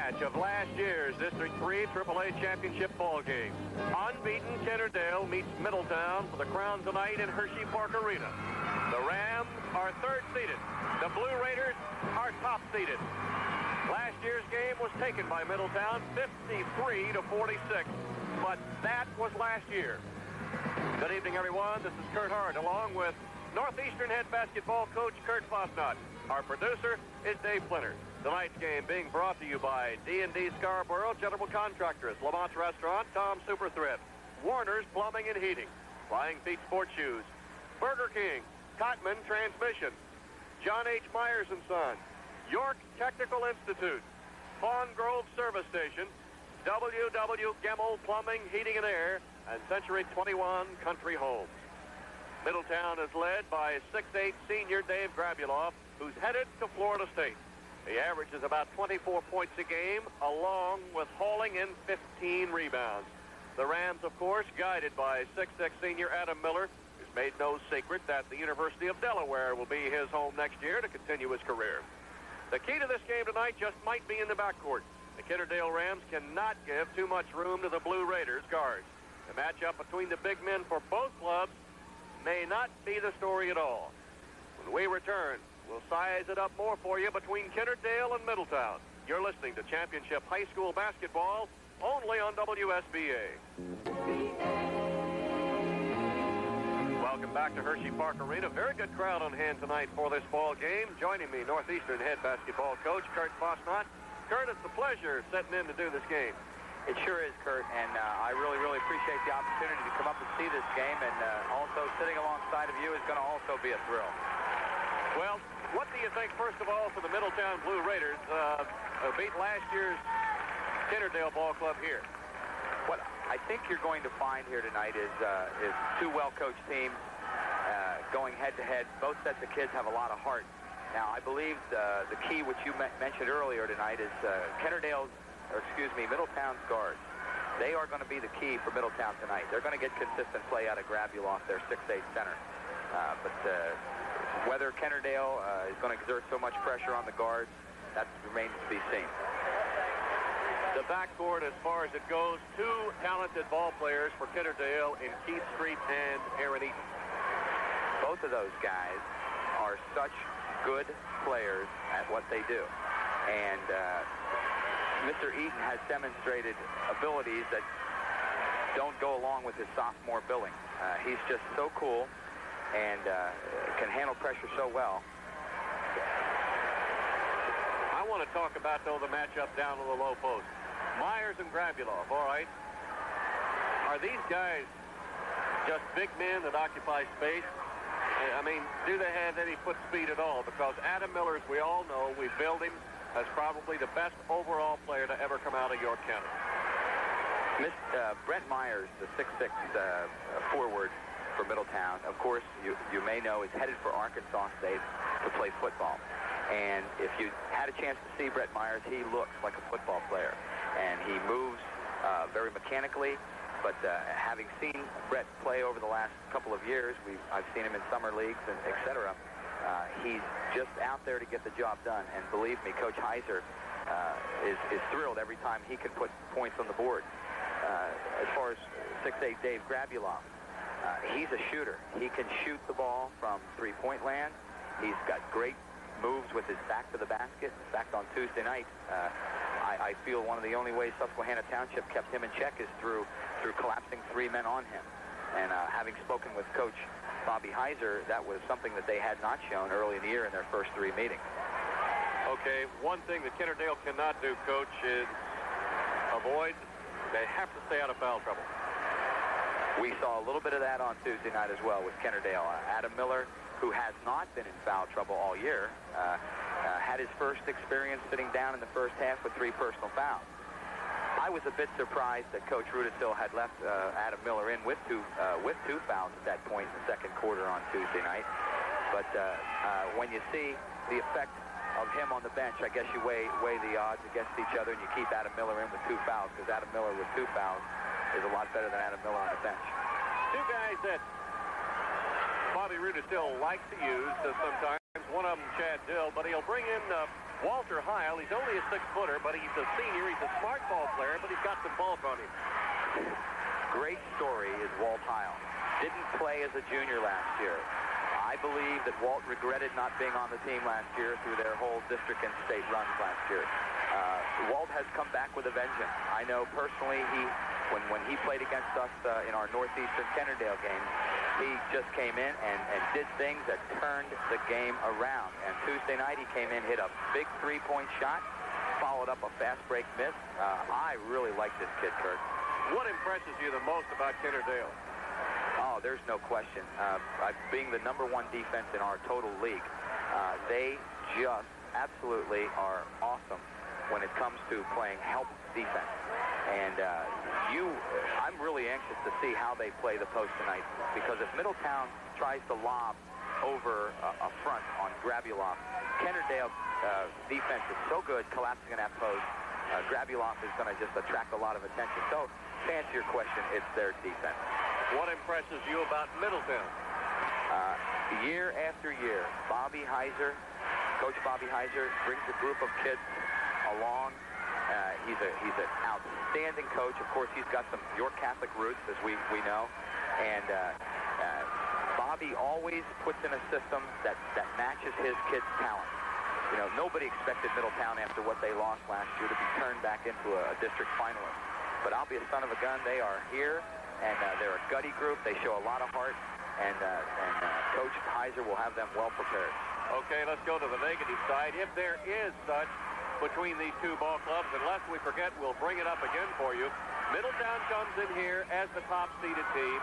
rematch of last year's District 3 AAA Championship ball game. Unbeaten Kennard meets Middletown for the crown tonight in Hershey Park Arena. The Rams are third-seeded. The Blue Raiders are top-seeded. Last year's game was taken by Middletown 53-46, but that was last year. Good evening, everyone. This is Kurt Hart, along with Northeastern head basketball coach Kurt Fosnot. Our producer is Dave Flinner. Tonight's game being brought to you by D&D Scarborough, General Contractors, Lamont's Restaurant, Tom's Super Thrift, Warner's Plumbing and Heating, Flying Feet Sports Shoes, Burger King, Cotman Transmission, John H. Myers & Son, York Technical Institute, Fawn Grove Service Station, W.W. Gemmel Plumbing, Heating and Air, and Century 21 Country Homes. Middletown is led by 6'8" senior Dave Grabuloff, who's headed to Florida State. The average is about 24 points a game, along with hauling in 15 rebounds. The Rams, of course, guided by 6'6" senior Adam Miller, who's made no secret that the University of Delaware will be his home next year to continue his career. The key to this game tonight just might be in the backcourt. The Kennard Rams cannot give too much room to the Blue Raiders guards. The matchup between the big men for both clubs may not be the story at all. When we return, we'll size it up more for you between Kennard and Middletown. You're listening to Championship High School Basketball only on WSBA. Welcome back to Hershey Park Arena. Very good crowd on hand tonight for this ball game. Joining me, Northeastern head basketball coach Kurt Fosnot. Kurt, it's a pleasure sitting in to do this game. It sure is, Kurt, and I really, really appreciate the opportunity to come up and see this game, and also sitting alongside of you is going to also be a thrill. Well, what do you think, first of all, for the Middletown Blue Raiders beat last year's Kennard Ball Club here? What I think you're going to find here tonight is two well-coached teams going head-to-head. Both sets of kids have a lot of heart. Now, I believe the key, which you mentioned earlier tonight, is Middletown's guards. They are going to be the key for Middletown tonight. They're going to get consistent play out of Grabuloff, their 6'8" center. But whether Kennardale is going to exert so much pressure on the guards, that remains to be seen. The backcourt, as far as it goes, two talented ball players for Kennardale in Keith Street and Aaron Eaton. Both of those guys are such good players at what they do. And Mr. Eaton has demonstrated abilities that don't go along with his sophomore billing. He's just so cool and can handle pressure so well. I want to talk about, though, the matchup down on the low post. Myers and Grabuloff, all right. Are these guys just big men that occupy space? I mean, do they have any foot speed at all? Because Adam Miller, as we all know, we billed him as probably the best overall player to ever come out of York County. Brent Myers, the 6'6" forward for Middletown, of course, you may know, is headed for Arkansas State to play football. And if you had a chance to see Brent Myers, he looks like a football player. And he moves very mechanically. But having seen Brett play over the last couple of years, I've seen him in summer leagues, and et cetera. He's just out there to get the job done. And believe me, Coach Heiser is thrilled every time he can put points on the board. As far as 6'8" Dave Grabuloff, he's a shooter. He can shoot the ball from three-point land. He's got great moves with his back to the basket. In fact, on Tuesday night, I feel one of the only ways Susquehanna Township kept him in check is through collapsing three men on him. And having spoken with Coach Bobby Heiser, that was something that they had not shown early in the year in their first three meetings. Okay, one thing that Kennardale cannot do, Coach, is avoid. They have to stay out of foul trouble. We saw a little bit of that on Tuesday night as well with Kennardale. Adam Miller, who has not been in foul trouble all year, had his first experience sitting down in the first half with 3 personal fouls. I was a bit surprised that Coach Rudisill had left Adam Miller in with two fouls at that point in the second quarter on Tuesday night. But when you see the effect of him on the bench, I guess you weigh the odds against each other, and you keep Adam Miller in with 2 fouls, because Adam Miller with 2 fouls is a lot better than Adam Miller on the bench. Two guys that Bobby Rudisill likes to use sometimes. One of them, Chad Dill, but he'll bring in Walter Heil, he's only a 6-footer, but he's a senior. He's a smart ball player, but he's got some bulk on him. Great story is Walt Heil. Didn't play as a junior last year. I believe that Walt regretted not being on the team last year through their whole district and state runs last year. Walt has come back with a vengeance. I know personally when he played against us in our Northeastern Kennardale game, he just came in and did things that turned the game around. And Tuesday night he came in, hit a big three-point shot, followed up a fast break miss. I really like this kid, Kurt. What impresses you the most about Kennardale? Oh, there's no question. Being the #1 defense in our total league, they just absolutely are awesome when it comes to playing help defense. And I'm really anxious to see how they play the post tonight, because if Middletown tries to lob over a front on Grabulov, Kennardale defense is so good collapsing in that post. Grabulov is going to just attract a lot of attention. So, to answer your question, it's their defense. What impresses you about Middletown? Year after year, Coach Bobby Heiser brings a group of kids along. He's an outstanding coach. Of course, he's got some York Catholic roots, as we know. And Bobby always puts in a system that matches his kids' talent. You know, nobody expected Middletown, after what they lost last year, to be turned back into a district finalist. But I'll be a son of a gun. They are here, and they're a gutty group. They show a lot of heart, and Coach Heiser will have them well prepared. Okay, let's go to the negative side. If there is such between these two ball clubs, and lest we forget, we'll bring it up again for you. Middletown comes in here as the top-seeded team.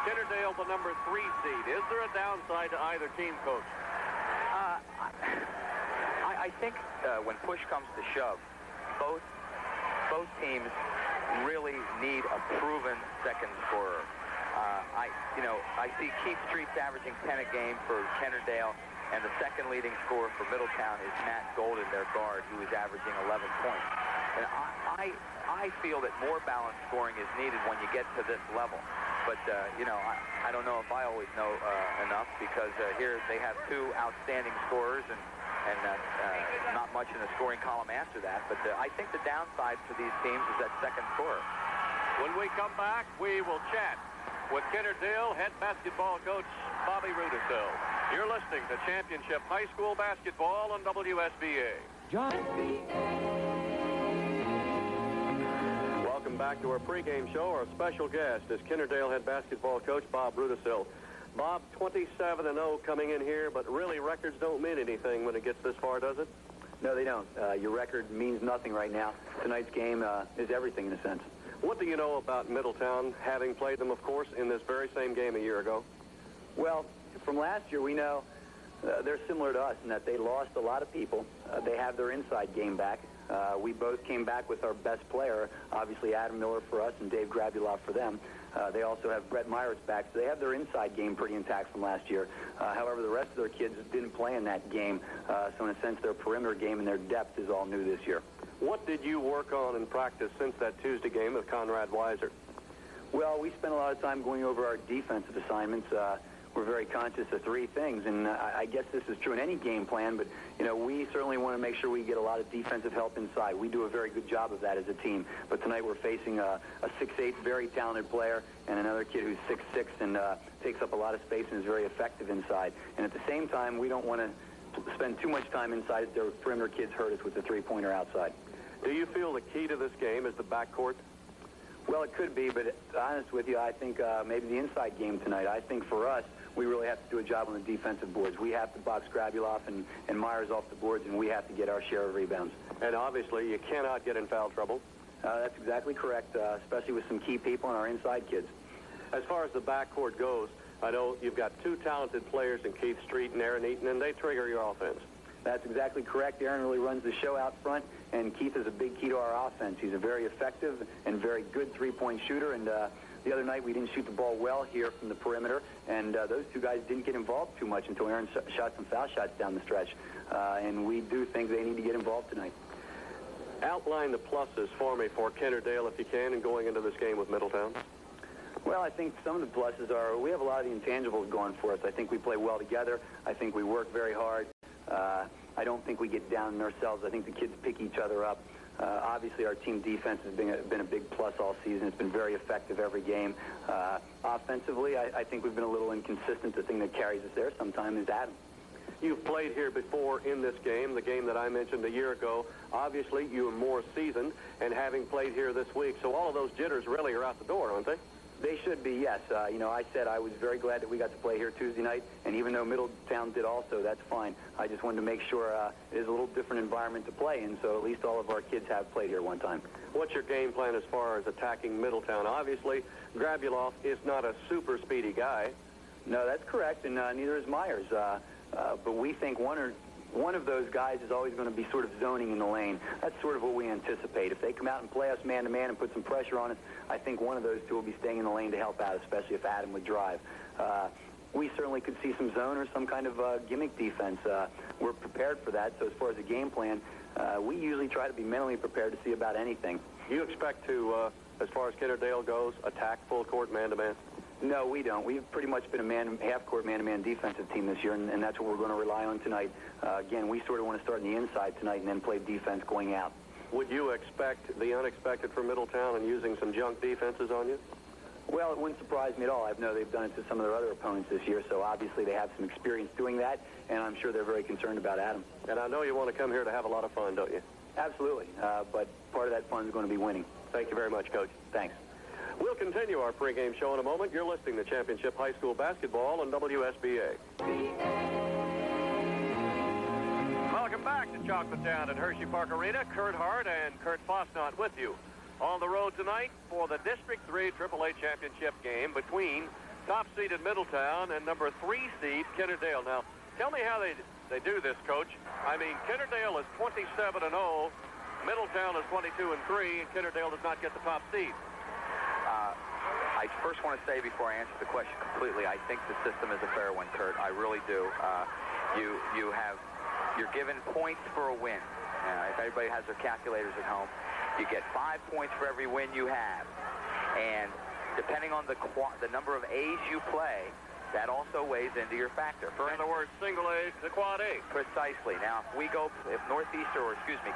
Kennardale, the #3 seed. Is there a downside to either team, Coach? I think when push comes to shove, both teams really need a proven second scorer. I see Keith Streets averaging 10 a game for Kennardale, and the second leading scorer for Middletown is Matt Golden, their guard, who is averaging 11 points. And I feel that more balanced scoring is needed when you get to this level. But, I don't know if I always know enough, because here they have two outstanding scorers and not much in the scoring column after that. But I think the downside for these teams is that second scorer. When we come back, we will chat with Kennardale head basketball coach Bobby Rudisill. You're listening to Championship High School Basketball on WSBA. Welcome back to our pregame show. Our special guest is Kennardale head basketball coach Bob Rudisill. Bob, 27-0 coming in here, but really records don't mean anything when it gets this far, does it? No, they don't. Your record means nothing right now. Tonight's game is everything in a sense. What do you know about Middletown, having played them, of course, in this very same game a year ago? Well, from last year, we know they're similar to us in that they lost a lot of people. They have their inside game back. We both came back with our best player, obviously Adam Miller for us and Dave Grabulov for them. They also have Brett Myers back, so they have their inside game pretty intact from last year. However, the rest of their kids didn't play in that game, so in a sense, their perimeter game and their depth is all new this year. What did you work on in practice since that Tuesday game with Conrad Weiser? Well, we spent a lot of time going over our defensive assignments. We're very conscious of three things, and I guess this is true in any game plan, but, we certainly want to make sure we get a lot of defensive help inside. We do a very good job of that as a team, but tonight we're facing a 6'8", very talented player and another kid who's 6'6", and takes up a lot of space and is very effective inside. And at the same time, we don't want to spend too much time inside if their perimeter kids hurt us with the three-pointer outside. Do you feel the key to this game is the backcourt? Well, it could be, but honest with you, I think maybe the inside game tonight. I think for us, we really have to do a job on the defensive boards. We have to box Grabulov and Myers off the boards, and we have to get our share of rebounds. And obviously, you cannot get in foul trouble. That's exactly correct, especially with some key people and our inside kids. As far as the backcourt goes, I know you've got two talented players in Keith Street and Aaron Eaton, and they trigger your offense. That's exactly correct. Aaron really runs the show out front, and Keith is a big key to our offense. He's a very effective and very good three-point shooter, and the other night we didn't shoot the ball well here from the perimeter, and those two guys didn't get involved too much until Aaron shot some foul shots down the stretch, and we do think they need to get involved tonight. Outline the pluses for me for Kennardale, if you can, in going into this game with Middletown. Well, I think some of the pluses are we have a lot of the intangibles going for us. I think we play well together. I think we work very hard. I don't think we get down on ourselves. I think the kids pick each other up. Obviously, our team defense has been a big plus all season. It's been very effective every game. Offensively, I think we've been a little inconsistent. The thing that carries us there sometimes is Adam. You've played here before in this game, the game that I mentioned a year ago. Obviously, you are more seasoned, and having played here this week, so all of those jitters really are out the door, aren't they? They should be, yes. You know, I said I was very glad that we got to play here Tuesday night, and even though Middletown did also, that's fine. I just wanted to make sure it is a little different environment to play in, so at least all of our kids have played here one time. What's your game plan as far as attacking Middletown? Obviously, Grabulov is not a super speedy guy. No, that's correct, and neither is Myers. But we think one of those guys is always going to be sort of zoning in the lane. That's sort of what we anticipate. If they come out and play us man-to-man and put some pressure on us, I think one of those two will be staying in the lane to help out, especially if Adam would drive. We certainly could see some zone or some kind of gimmick defense. We're prepared for that. So as far as the game plan, we usually try to be mentally prepared to see about anything. You expect to, as far as Kennard goes, attack full court man-to-man? No, we don't. We've pretty much been a half-court man-to-man defensive team this year, and that's what we're going to rely on tonight. Again, we sort of want to start on the inside tonight and then play defense going out. Would you expect the unexpected from Middletown and using some junk defenses on you? Well, it wouldn't surprise me at all. I know they've done it to some of their other opponents this year, so obviously they have some experience doing that, and I'm sure they're very concerned about Adam. And I know you want to come here to have a lot of fun, don't you? Absolutely, but part of that fun is going to be winning. Thank you very much, Coach. Thanks. We'll continue our pregame show in a moment. You're listening to Championship High School Basketball on WSBA. Welcome back to Chocolate-Town at Hershey Park Arena. Kurt Hart and Kurt Fosnot with you. On the road tonight for the District 3 AAA Championship game between top-seeded Middletown and number 3 seed Kennard. Now, tell me how they do this, Coach. I mean, Kennard is 27-0, Middletown is 22-3, and Kennard does not get the top seed. I first want to say before I answer the question completely, I think the system is a fair one, Kurt. I really do. You're given points for a win. If everybody has their calculators at home, you get 5 points for every win you have. And depending on the number of A's you play, that also weighs into your factor. In other words, single A to quad A. Precisely. Now, if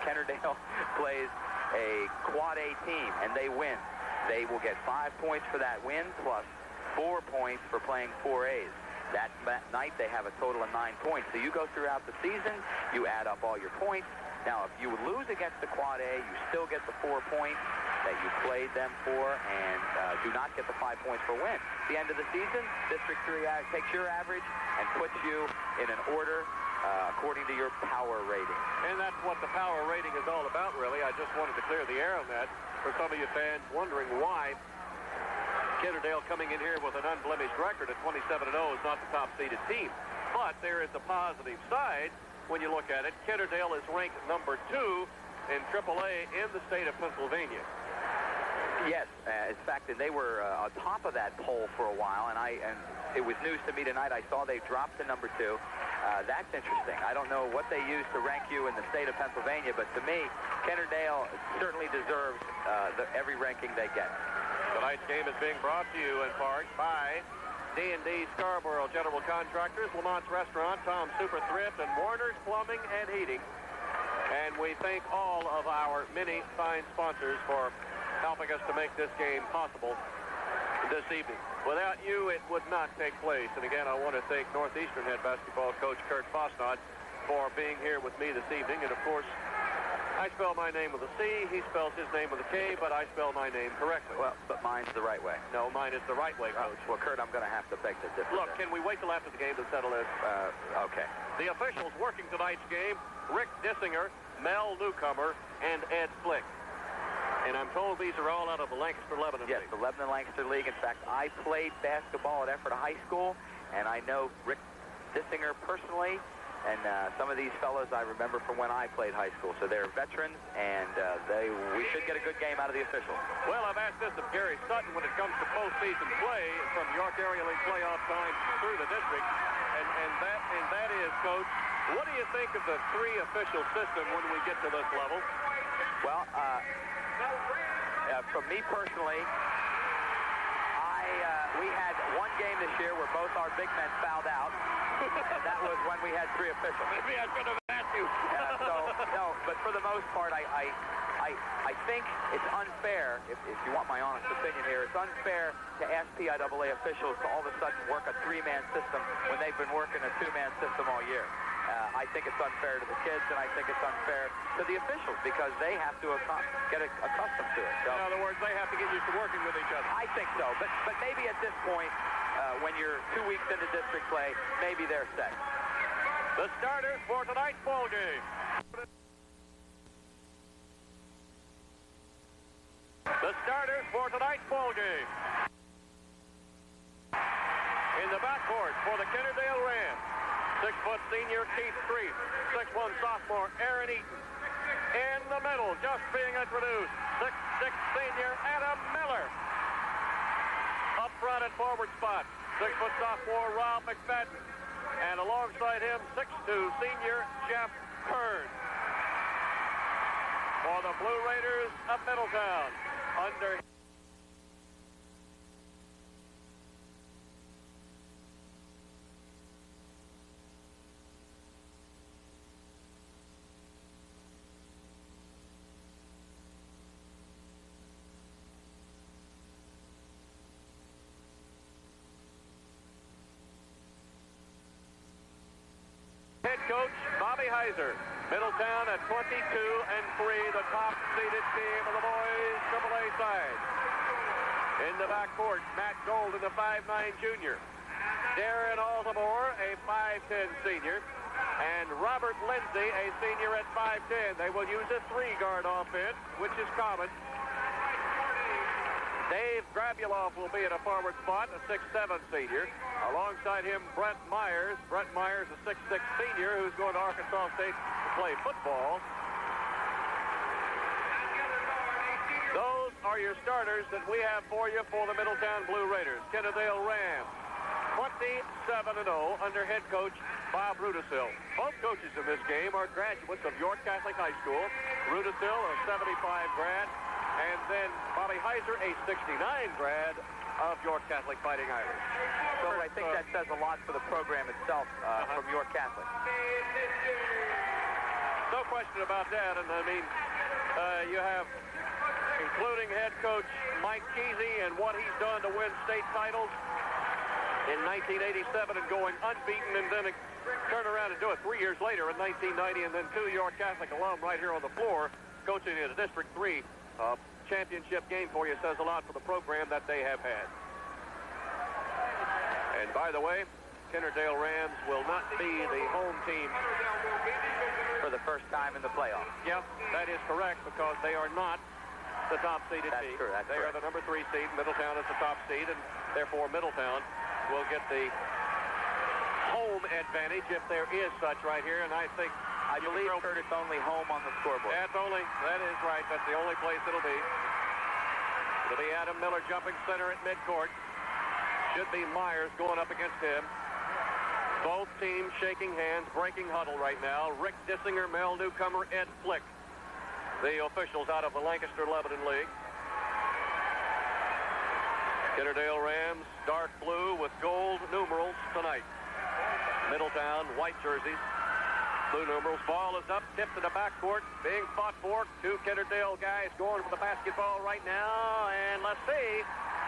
Kennardale plays a quad A team and they win, they will get 5 points for that win plus 4 points for playing 4 A's. That night they have a total of 9 points. So you go throughout the season, you add up all your points. Now, if you lose against the quad A, you still get the 4 points that you played them for and do not get the 5 points for win. At the end of the season, District 3 takes your average and puts you in an order according to your power rating. And that's what the power rating is all about, really. I just wanted to clear the air on that for some of you fans wondering why Kennard coming in here with an unblemished record at 27-0 is not the top-seeded team. But there is a positive side when you look at it. Kennard is ranked number 2 in AAA in the state of Pennsylvania. Yes, in fact, they were on top of that poll for a while, and it was news to me tonight. I saw they dropped to number 2. That's interesting. I don't know what they use to rank you in the state of Pennsylvania, but to me, Kennard certainly deserves every ranking they get. Tonight's game is being brought to you in part by D&D Scarborough General Contractors, Lamont's Restaurant, Tom's Super Thrift, and Warner's Plumbing and Heating. And we thank all of our many fine sponsors for helping us to make this game possible this evening. Without you, it would not take place. And again, I want to thank Northeastern head basketball coach Kurt Fosnot for being here with me this evening. And of course, I spell my name with a C, he spells his name with a K, but I spell my name correctly. Well, but mine's the right way. No, mine is the right way, Coach. Well, Kurt, I'm going to have to beg to differ. Look, can we wait till after the game to settle this? Okay. The officials working tonight's game, Rick Dissinger, Mel Newcomer, and Ed Flick. And I'm told these are all out of the Lancaster-Lebanon League. Yes, the Lebanon-Lancaster League. In fact, I played basketball at Ephrata High School, and I know Rick Dissinger personally, and some of these fellows I remember from when I played high school. So they're veterans, and we should get a good game out of the officials. Well, I've asked this of Gary Sutton when it comes to postseason play from York Area League playoff time through the district, and that is, Coach, what do you think of the 3 official system when we get to this level? Well, for me personally, we had one game this year where both our big men fouled out. And that was when we had 3 officials. Maybe I should have asked you. No, but for the most part, I think it's unfair, if you want my honest opinion here, it's unfair to ask PIAA officials to all of a sudden work a 3-man system when they've been working a 2-man system all year. I think it's unfair to the kids, and I think it's unfair to the officials because they have to get accustomed to it. So, in other words, they have to get used to working with each other. I think so, but maybe at this point, when you're 2 weeks into district play, maybe they're set. The starters for tonight's ball game. The starters for tonight's ball game. In the backcourt for the Kennardale Rams, 6-foot senior Keith Street, 6'1" sophomore Aaron Eaton. In the middle, just being introduced, 6'6" senior Adam Miller. Up front at forward spot, 6-foot sophomore Rob McFadden. And alongside him, 6'2" senior Jeff Kern. For the Blue Raiders of Middletown, under head coach Bobby Heiser. Middletown at 22-3, the top-seeded team of the boys AAA side. In the backcourt, Matt Golden, the 5'9" junior. Darren Altamore, a 5'10" senior. And Robert Lindsay, a senior at 5'10". They will use a 3-guard offense, which is common. Dave Grabuloff will be at a forward spot, a 6'7" senior. Alongside him, Brent Myers. Brent Myers, a 6'6" senior who's going to Arkansas State to play football. Those are your starters that we have for you for the Middletown Blue Raiders. Kennardale Rams, 27-0 under head coach Bob Rudisill. Both coaches in this game are graduates of York Catholic High School. Rudisill, a 75 grad. And then Bobby Heiser, a 69 grad of York Catholic Fighting Irish. So I think that says a lot for the program itself from York Catholic. No question about that. And I mean, you have, including head coach Mike Kesey and what he's done to win state titles in 1987 and going unbeaten, and then turn around and do it 3 years later in 1990, and then 2 York Catholic alum right here on the floor coaching in a District 3 championship game for you. Says a lot for the program that they have had. And by the way, Kennardale Rams will not be the home team for the first time in the playoffs. Yep, that is correct, because they are not the top-seeded team. That's they correct. are the number 3 seed. Middletown is the top seed, and therefore Middletown will get the home advantage, if there is such, right here. And I believe, Kurt, it's only home on the scoreboard. That is right. That's the only place it'll be. It'll be Adam Miller jumping center at midcourt. Should be Myers going up against him. Both teams shaking hands, breaking huddle right now. Rick Dissinger, Mel Newcomer, Ed Flick, the officials out of the Lancaster-Lebanon League. Kennardale Rams, dark blue with gold numerals tonight. Middletown, white jerseys, blue numerals. Ball is up, tipped to the backcourt, being fought for. 2 Kennardale guys going for the basketball right now, and let's see.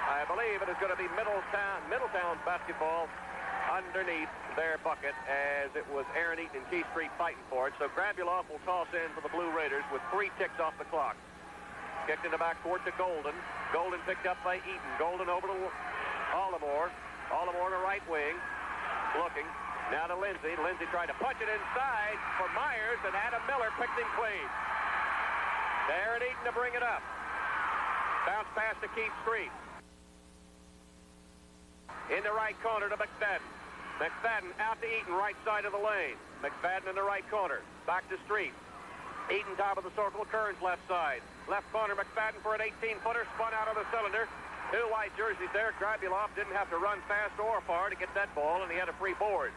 I believe it is going to be Middletown's basketball underneath their bucket, as it was Aaron Eaton and Keith Street fighting for it. So Grabuloff will toss in for the Blue Raiders with 3 ticks off the clock. Kicked in the backcourt to Golden. Golden picked up by Eaton. Golden over to Altamore. Altamore to right wing, looking. Now to Lindsay. Lindsay tried to punch it inside for Myers, and Adam Miller picked him clean. To Aaron Eaton to bring it up. Bounce pass to Keith Street. In the right corner to McFadden. McFadden out to Eaton, right side of the lane. McFadden in the right corner. Back to Street. Eaton top of the circle, Kearns left side. Left corner, McFadden for an 18-footer, spun out of the cylinder. 2 white jerseys there. Grabuloff didn't have to run fast or far to get that ball, and he had a free board.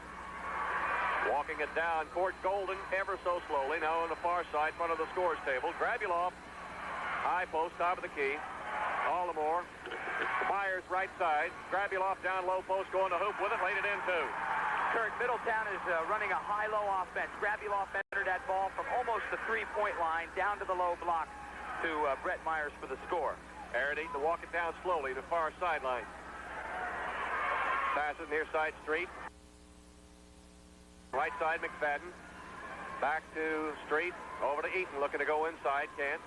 Walking it down court, Golden ever so slowly, now on the far side, front of the scores table. Grabuloff, high post, top of the key. Altamore, Myers right side. Grabuloff down low post, going to hoop with it, laid it in too. Kurt, Middletown is running a high-low offense. Grabuloff entered that ball from almost the three-point line down to the low block to Brett Myers for the score. Aaron Eaton to walk it down slowly to far sideline. Passes near side Street. Right side McFadden. Back to Street. Over to Eaton, looking to go inside. Can't.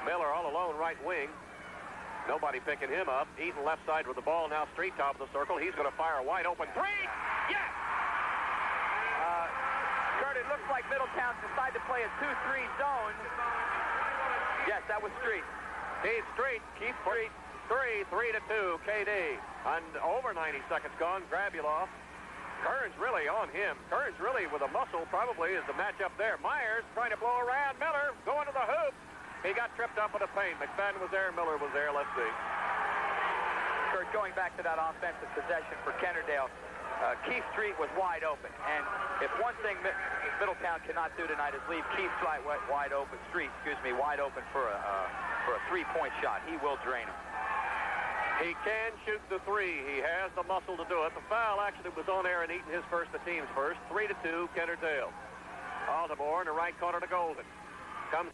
Miller all alone, right wing. Nobody picking him up. Eaton left side with the ball. Now Street top of the circle. He's going to fire a wide open three. Yes! Kurt, it looks like Middletown decided to play a 2-3 zone. Yes, that was Street. Keith Street. Keith Street. 3-2, KD. And over 90 seconds gone. Grabuloff. Kearns really on him. Kearns really with a muscle probably is the matchup there. Myers trying to blow around. Miller going to the hoop. He got tripped up in the paint. McFadden was there. Miller was there. Let's see. Kurt, going back to that offensive possession for Kennardale, Keith Street was wide open. And if one thing Middletown cannot do tonight is leave Keith Street wide open for a three-point shot. He will drain him. He can shoot the three. He has the muscle to do it. The foul actually was on Aaron Eaton, his first, the team's first. 3-2, Kennardale. Aldemore in the right corner to Golden. Comes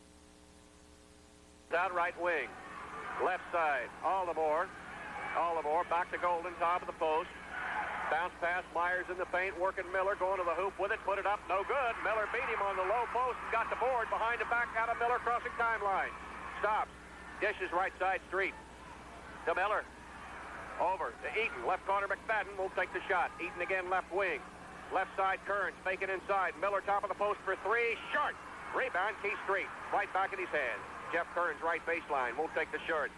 out right wing. Left side, Aldemore. Aldemore back to Golden, top of the post. Bounce pass, Myers in the paint, working Miller, going to the hoop with it, put it up, no good. Miller beat him on the low post and got the board behind the back out of Miller, crossing timeline. Stops, dishes right side Street. To Miller. Over to Eaton, left corner McFadden will take the shot. Eaton again left wing. Left side Kearns, faking inside. Miller top of the post for three, short. Rebound, Keith Street, right back in his hands. Jeff Kearns, right baseline, won't take the short.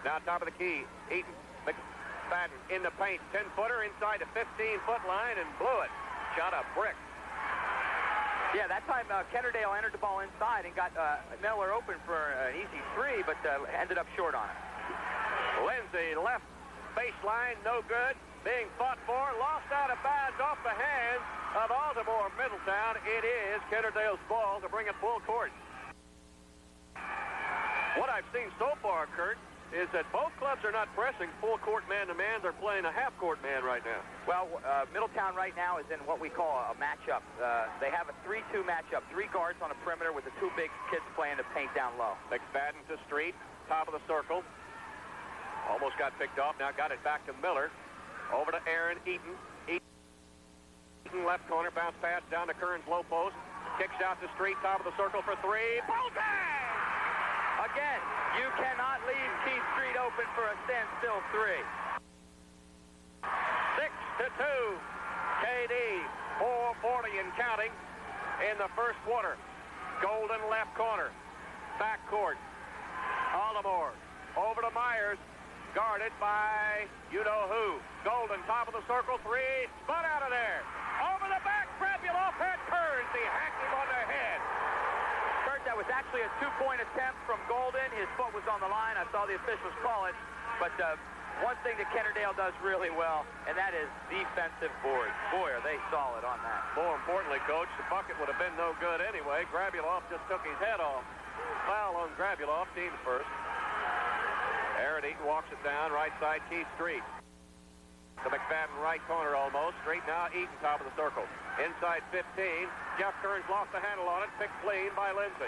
Now top of the key, Eaton, McFadden in the paint, 10-footer inside the 15-foot line and blew it. Shot a brick. Yeah, that time Kennardale entered the ball inside and got Miller open for an easy three, but ended up short on it. Lindsay left baseline, no good. Being fought for, lost out of bounds off the hands of Baltimore Middletown. It is Kennardale's ball to bring it full court. What I've seen so far, Kurt, is that both clubs are not pressing full court man-to-man. They're playing a half-court man right now. Well, Middletown right now is in what we call a matchup. They have a 3-2 matchup. 3 guards on a perimeter with the 2 big kids playing the paint down low. McFadden to Street, top of the circle. Almost got picked off. Now got it back to Miller. Over to Aaron Eaton. Eaton left corner, bounce pass down to Kearns low post. Kicks out to Street, top of the circle for three. Bowtang! Again, you cannot leave Keith Street open for a standstill three. 6-2. KD, 4:40 and counting in the first quarter. Golden left corner. Back court. Aldemore. Over to Myers. Guarded by you-know-who. Golden, top of the circle, three. Spun out of there. Over the back, Grabuloff had Kearns. He hacked him on the head. Kurt, that was actually a 2-point attempt from Golden. His foot was on the line. I saw the officials call it. But one thing that Kennardale does really well, and that is defensive boards. Boy, are they solid on that. More importantly, Coach, the bucket would have been no good anyway. Grabuloff just took his head off. Foul on Grabuloff, team's first. Aaron Eaton walks it down, right side, Keith Street. To McFadden, right corner almost. Street now, Eaton, top of the circle. Inside 15, Jeff Kearns lost the handle on it, picked clean by Lindsay.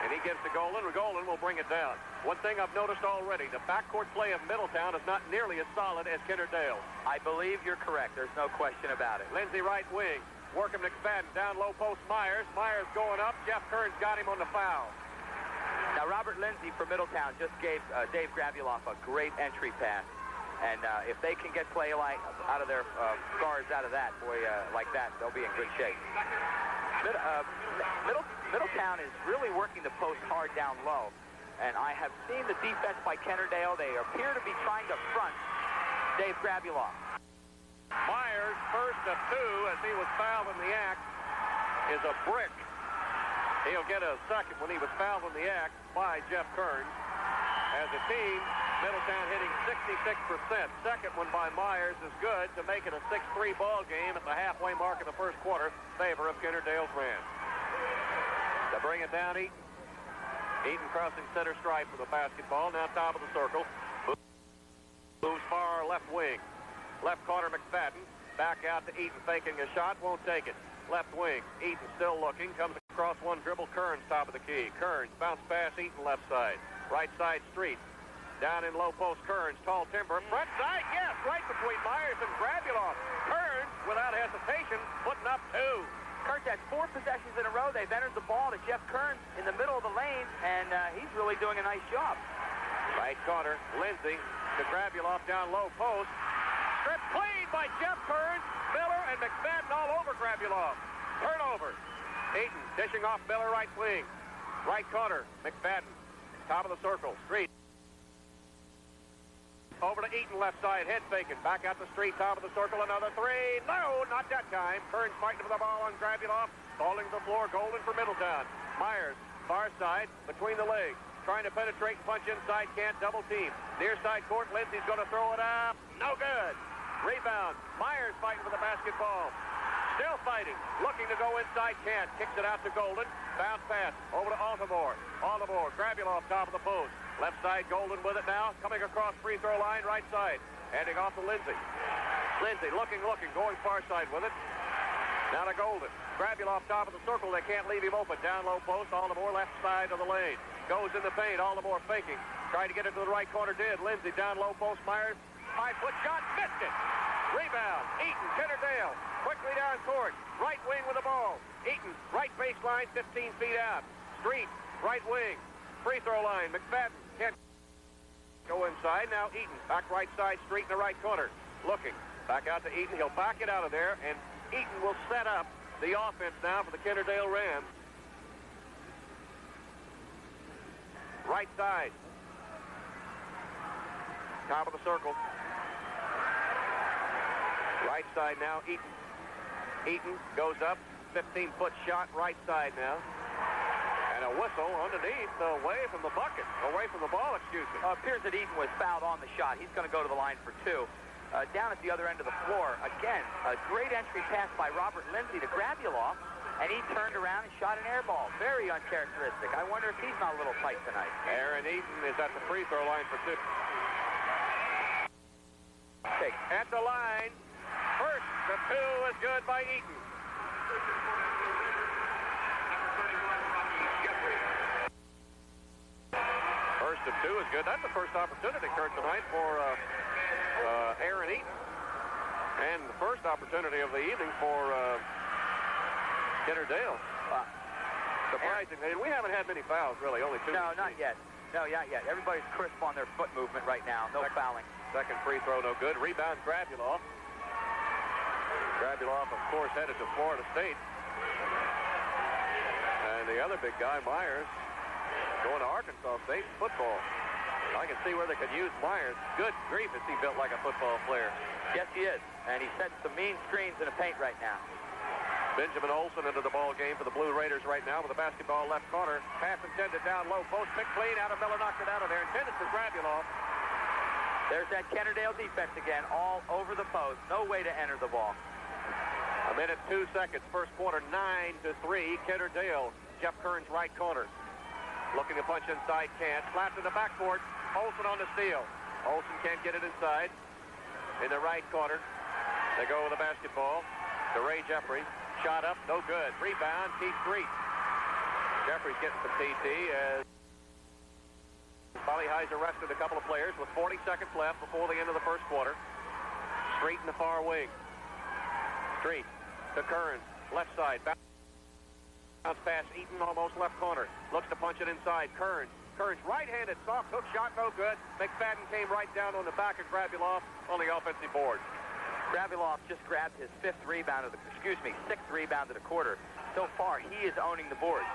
And he gives to Golden, and Golden will bring it down. One thing I've noticed already, the backcourt play of Middletown is not nearly as solid as Kennardale. I believe you're correct. There's no question about it. Lindsay, right wing. Working McFadden, down low post Myers. Myers going up. Jeff Kearns got him on the foul. Now, Robert Lindsay for Middletown just gave Dave Grabuloff a great entry pass. And if they can get play out of their guards out of that, like that, they'll be in good shape. Middletown is really working the post hard down low. And I have seen the defense by Kennardale. They appear to be trying to front Dave Grabuloff. Myers, first of 2 as he was fouled in the act, is a brick. He'll get a second when he was fouled in the act by Jeff Kearns. As a team, Middletown hitting 66%. Second one by Myers is good to make it a 6-3 ball game at the halfway mark of the first quarter, favor of Kennardale's Rams. To bring it down, Eaton. Eaton crossing center stripe for the basketball, now top of the circle. Moves far left wing. Left corner McFadden. Back out to Eaton, faking a shot, won't take it. Left wing, Eaton still looking, comes across one dribble, Kearns top of the key. Kearns, bounce pass, Eaton left side. Right side, Street. Down in low post, Kearns, tall timber. Front side, yes, right between Myers and Gravulov. Kearns, without hesitation, putting up 2. Kearns had 4 possessions in a row. They've entered the ball to Jeff Kearns in the middle of the lane, and he's really doing a nice job. Right corner, Lindsay to Gravulov down low post. Stripped clean by Jeff Kearns. Miller and McFadden all over Gravulov. Turnover. Eaton dishing off Miller right wing. Right corner, McFadden. Top of the circle, Street. Over to Eaton left side, head faking. Back out the Street, top of the circle, another 3. No, not that time. Kearns fighting for the ball on Gravulov. Falling to the floor, Golden for Middletown. Myers, far side, between the legs. Trying to penetrate and punch inside, can't, double team. Near side court, Lindsay's going to throw it up. No good. Rebound. Myers fighting for the basketball. Still fighting. Looking to go inside, can't. Kicks it out to Golden. Bounce pass over to Altamore. Altamore, Gravulov top of the post. Left side, Golden with it now. Coming across free throw line, right side. Handing off to Lindsay. Lindsay looking, going far side with it. Now to Golden. Gravulov top of the circle. They can't leave him open. Down low post. Altamore left side of the lane. Goes in the paint. Altamore faking. Tried to get it to the right corner. Did. Lindsay down low post. Myers. 5-foot shot. Missed it. Rebound. Eaton. Kennard quickly down court. Right wing with the ball. Eaton. Right baseline. 15 feet out. Street. Right wing. Free throw line. McFadden. Can't go inside. Now Eaton. Back right side. Street in the right corner. Looking. Back out to Eaton. He'll back it out of there. And Eaton will set up the offense now for the Kennard Rams. Right side. Top of the circle. Right side now, Eaton. Eaton goes up. 15-foot shot right side now. And a whistle underneath, away from the bucket. Away from the ball, excuse me. Appears that Eaton was fouled on the shot. He's going to go to the line for 2. Down at the other end of the floor, again, a great entry pass by Robert Lindsay to Gravulov, and he turned around and shot an air ball. Very uncharacteristic. I wonder if he's not a little tight tonight. Aaron Eaton is at the free throw line for 2. At the line. First, the 2 is good by Eaton. First of 2 is good. That's the first opportunity, Kurt, tonight for Aaron Eaton. And the first opportunity of the evening for Kennard. Surprisingly, we haven't had many fouls, really. Only 2. No, not yet. No, not yet. Everybody's crisp on their foot movement right now. No fouling. Second free throw, no good. Rebound, Gravulov. Gravulov, of course, headed to Florida State. And the other big guy, Myers, going to Arkansas State football. I can see where they could use Myers. Good grief, is he built like a football player. Yes, he is. And he sets some mean screens in the paint right now. Benjamin Olsen into the ball game for the Blue Raiders right now with the basketball left corner. Pass intended down low post. Pick clean. Adam Miller knocked it out of there. Intended for Gravulov. There's that Kennard defense again, all over the post. No way to enter the ball. A minute, 2 seconds. First quarter, 9-3. Kennard. Jeff Kearns right corner. Looking to punch inside, can't. Slapped in the backcourt. Olsen on the steal. Olsen can't get it inside. In the right corner. They go with the basketball to Ray Jeffries. Shot up, no good. Rebound, Keith Street. Jeffries getting some PT as Bobby Heiser rested a couple of players with 40 seconds left before the end of the first quarter. Street in the far wing. Street to Kearns, left side. Bounce pass, Eaton almost left corner. Looks to punch it inside. Kearns right-handed, soft hook shot, no good. McFadden came right down on the back of Gravulov on the offensive board. Gravulov just grabbed his 6th rebound of the quarter. So far, he is owning the board.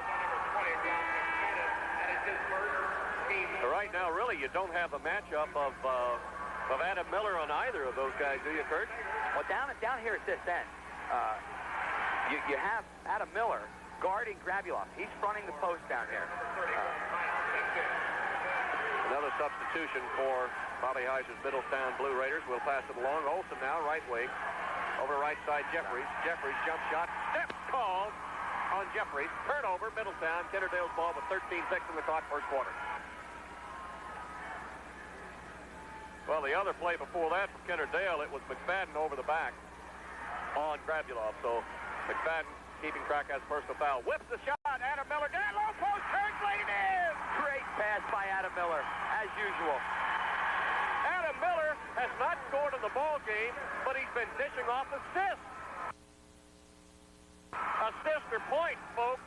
So right now, really, you don't have a matchup of Adam Miller on either of those guys, do you, Kurt? Well, down here at this end, you have Adam Miller guarding Gravulov. He's fronting the post down here. Another substitution for Bobby Heiser's Middletown Blue Raiders. We'll pass it along. Olsen now, right wing. Over right side, Jeffries. Jeffries, jump shot. Step called on Jeffries. Turnover, Middletown. Kennardale's ball with 13 seconds in the clock, first quarter. Well, the other play before that from Kennardale, it was McFadden over the back. on Grabulov. So McFadden keeping track as personal foul. Whips the shot. Adam Miller down low post. Turns lane in. Great pass by Adam Miller, as usual. Adam Miller has not scored in the ball game, but he's been dishing off assists. Assist or points, folks.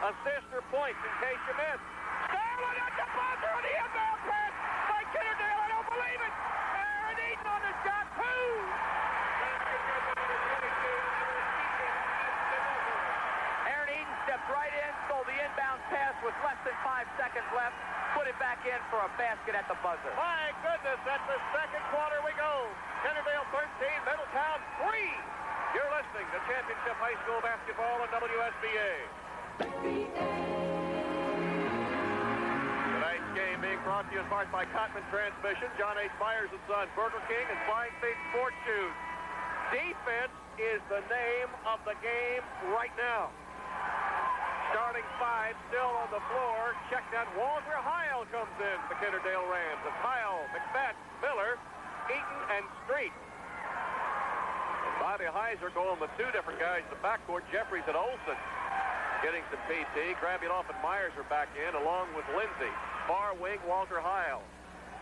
Assist or points, in case you missed. Starlin at the buzzer on the inbound pass by Kennard. I don't believe it. Aaron Eaton on the shot, too. Aaron Eaton stepped right in, stole the inbound pass with less than 5 seconds left, put it back in for a basket at the buzzer. My goodness, that's the second quarter we go. Kennardale 13, Middletown 3. You're listening to Championship High School Basketball on WSBA. Tonight's game being brought to you in part by Cotman Transmission, John H. Myers & Son, Burger King, and Flying Feet Sports Shoes. Defense is the name of the game right now. Starting five still on the floor. Check that. Walter Heil comes in, the Kennardale Rams. It's Heil, McFadden, Miller, Eaton, and Street. Bobby Heiser going with two different guys in the backcourt. Jeffries and Olsen getting some PT. Grabulov and Myers are back in, along with Lindsay. Far wing, Walter Heil.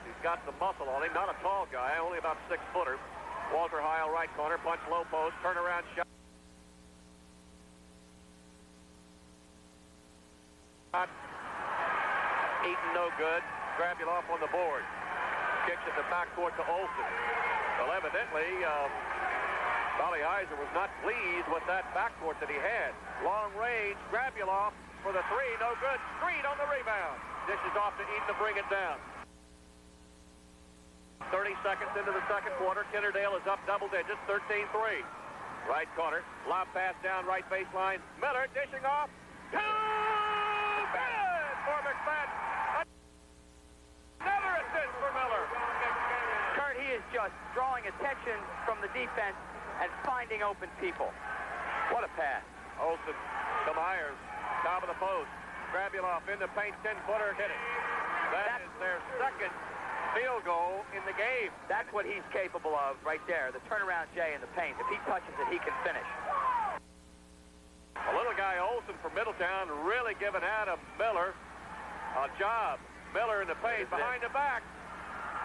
He's got some muscle on him. Not a tall guy, only about 6-footer. Walter Heil, right corner, punch low post, turnaround shot. Eaton no good. Grabulov on the board. Kicks it to backcourt to Olsen. Well, evidently, Bobby Heiser was not pleased with that backcourt that he had. Long range, Grabulov for the three, no good. Street on the rebound. Dishes off to Eaton to bring it down. 30 seconds into the second quarter, Kennardale is up double digits, 13-3. Right corner, lob pass down right baseline. Miller dishing off. Too good for McFadden. Another assist for Miller. Kurt, he is just drawing attention from the defense and finding open people. What a pass. Olsen to Myers, top of the post. Grabulov in the paint, 10-footer, hit it. That is their second field goal in the game. That's what he's capable of right there, the turnaround J in the paint. If he touches it, he can finish. A little guy, Olsen from Middletown, really giving Adam Miller a job. Miller in the paint, behind the back.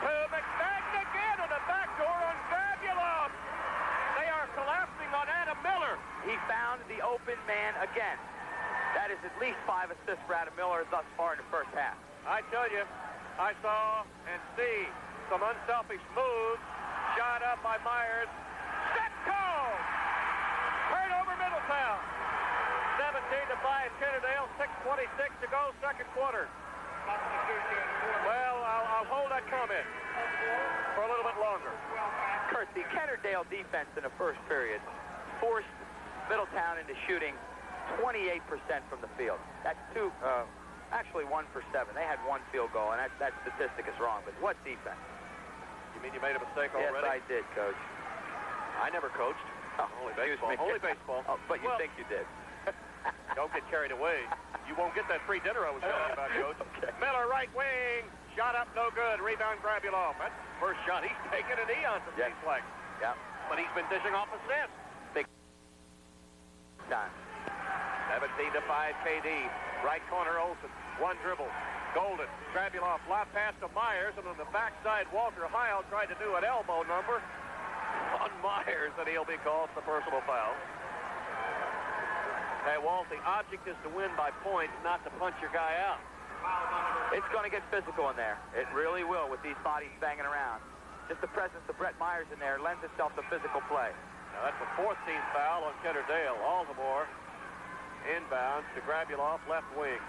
To McFadden again on the backdoor on Grabulov. They are collapsing on Adam Miller. He found the open man again. That is at least 5 assists for Adam Miller thus far in the first half. I tell you, I saw and see some unselfish moves. Shot up by Myers. Set call! Turnover Middletown. 17-5 Kennardale, 6:26 to go, second quarter. Well, I'll hold that comment for a little bit longer. Kurt, the Kennardale defense in the first period forced Middletown into shooting 28% from the field. That's actually 1 for 7. They had 1 field goal, and that statistic is wrong. But what defense? You mean you made a mistake already? Yes, I did, Coach. I never coached. Oh, Only baseball. Only baseball. Oh, but you think you did. Don't get carried away. You won't get that free dinner I was telling you about, Coach. Okay. Miller, right wing. Shot up, no good. Rebound, Grabulov. That's the first shot he's taken an Eon from Yes. Flex. Yeah. But he's been dishing off assists. Big time. 17-5 KD. Right corner, Olsen. One dribble. Golden. Grabulov. Lob pass to Myers. And on the backside, Walter Heil tried to do an elbow number on Myers, and he'll be called for personal foul. Hey, Walt, the object is to win by points, not to punch your guy out. It's going to get physical in there. It really will with these bodies banging around. Just the presence of Brett Myers in there lends itself to physical play. Now, that's a 4th team foul on Kennardale. Altamore inbounds to Grabulov, left wing.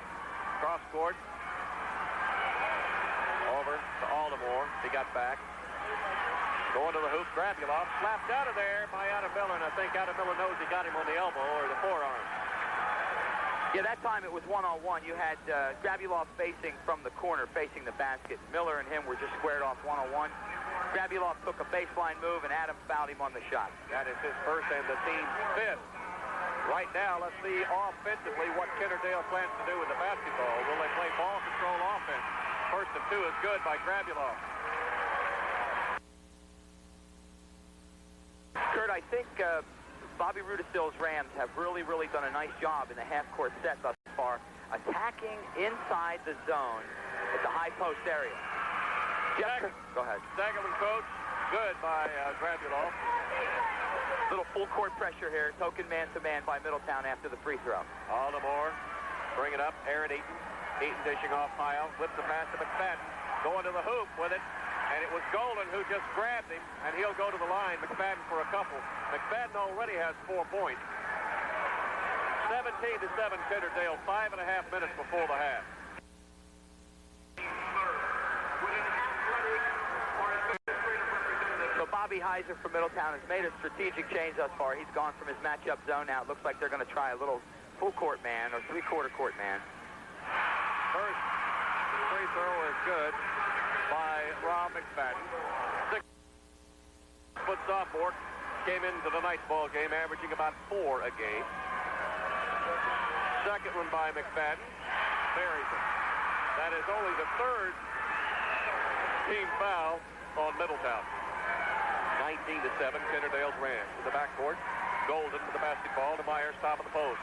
Cross court. Over to Altamore. He got back. Going to the hoop. Grabulov slapped out of there by Adam Miller, and I think Adam Miller knows he got him on the elbow or the forearm. Yeah, that time it was one-on-one. You had Grabulov facing from the corner, facing the basket. Miller and him were just squared off one-on-one. Grabulov took a baseline move, and Adam fouled him on the shot. That is his first and the team's 5th. Right now, let's see offensively what Kennardale plans to do with the basketball. Will they play ball control offense? First and 2 is good by Grabulov. Kurt, I think Bobby Rudisilla's Rams have really done a nice job in the half-court set thus far, attacking inside the zone at the high post area. Go ahead. Second one, Coach. Good by Gravulov. Little full court pressure here. Token man-to-man by Middletown after the free throw. Aldermore, bring it up. Aaron Eaton. Eaton dishing off Heil. Flips the pass to McFadden. Going to the hoop with it. And it was Golden who just grabbed him. And he'll go to the line. McFadden for a couple. McFadden already has 4 points. 17-7 Kennard-Dale. 5.5 minutes before the half. So Bobby Heiser from Middletown has made a strategic change thus far. He's gone from his matchup zone now. It looks like they're going to try a little full court man or three-quarter court man. First free throw is good by Rob McFadden. 6-foot sophomore came into tonight's ball game averaging about 4 a game. Second one by McFadden. Buries it. That is only the 3rd team foul on Middletown. 19-7, Kennard-Dale's Rams in the backcourt. Golden with the basketball to Myers, top of the post.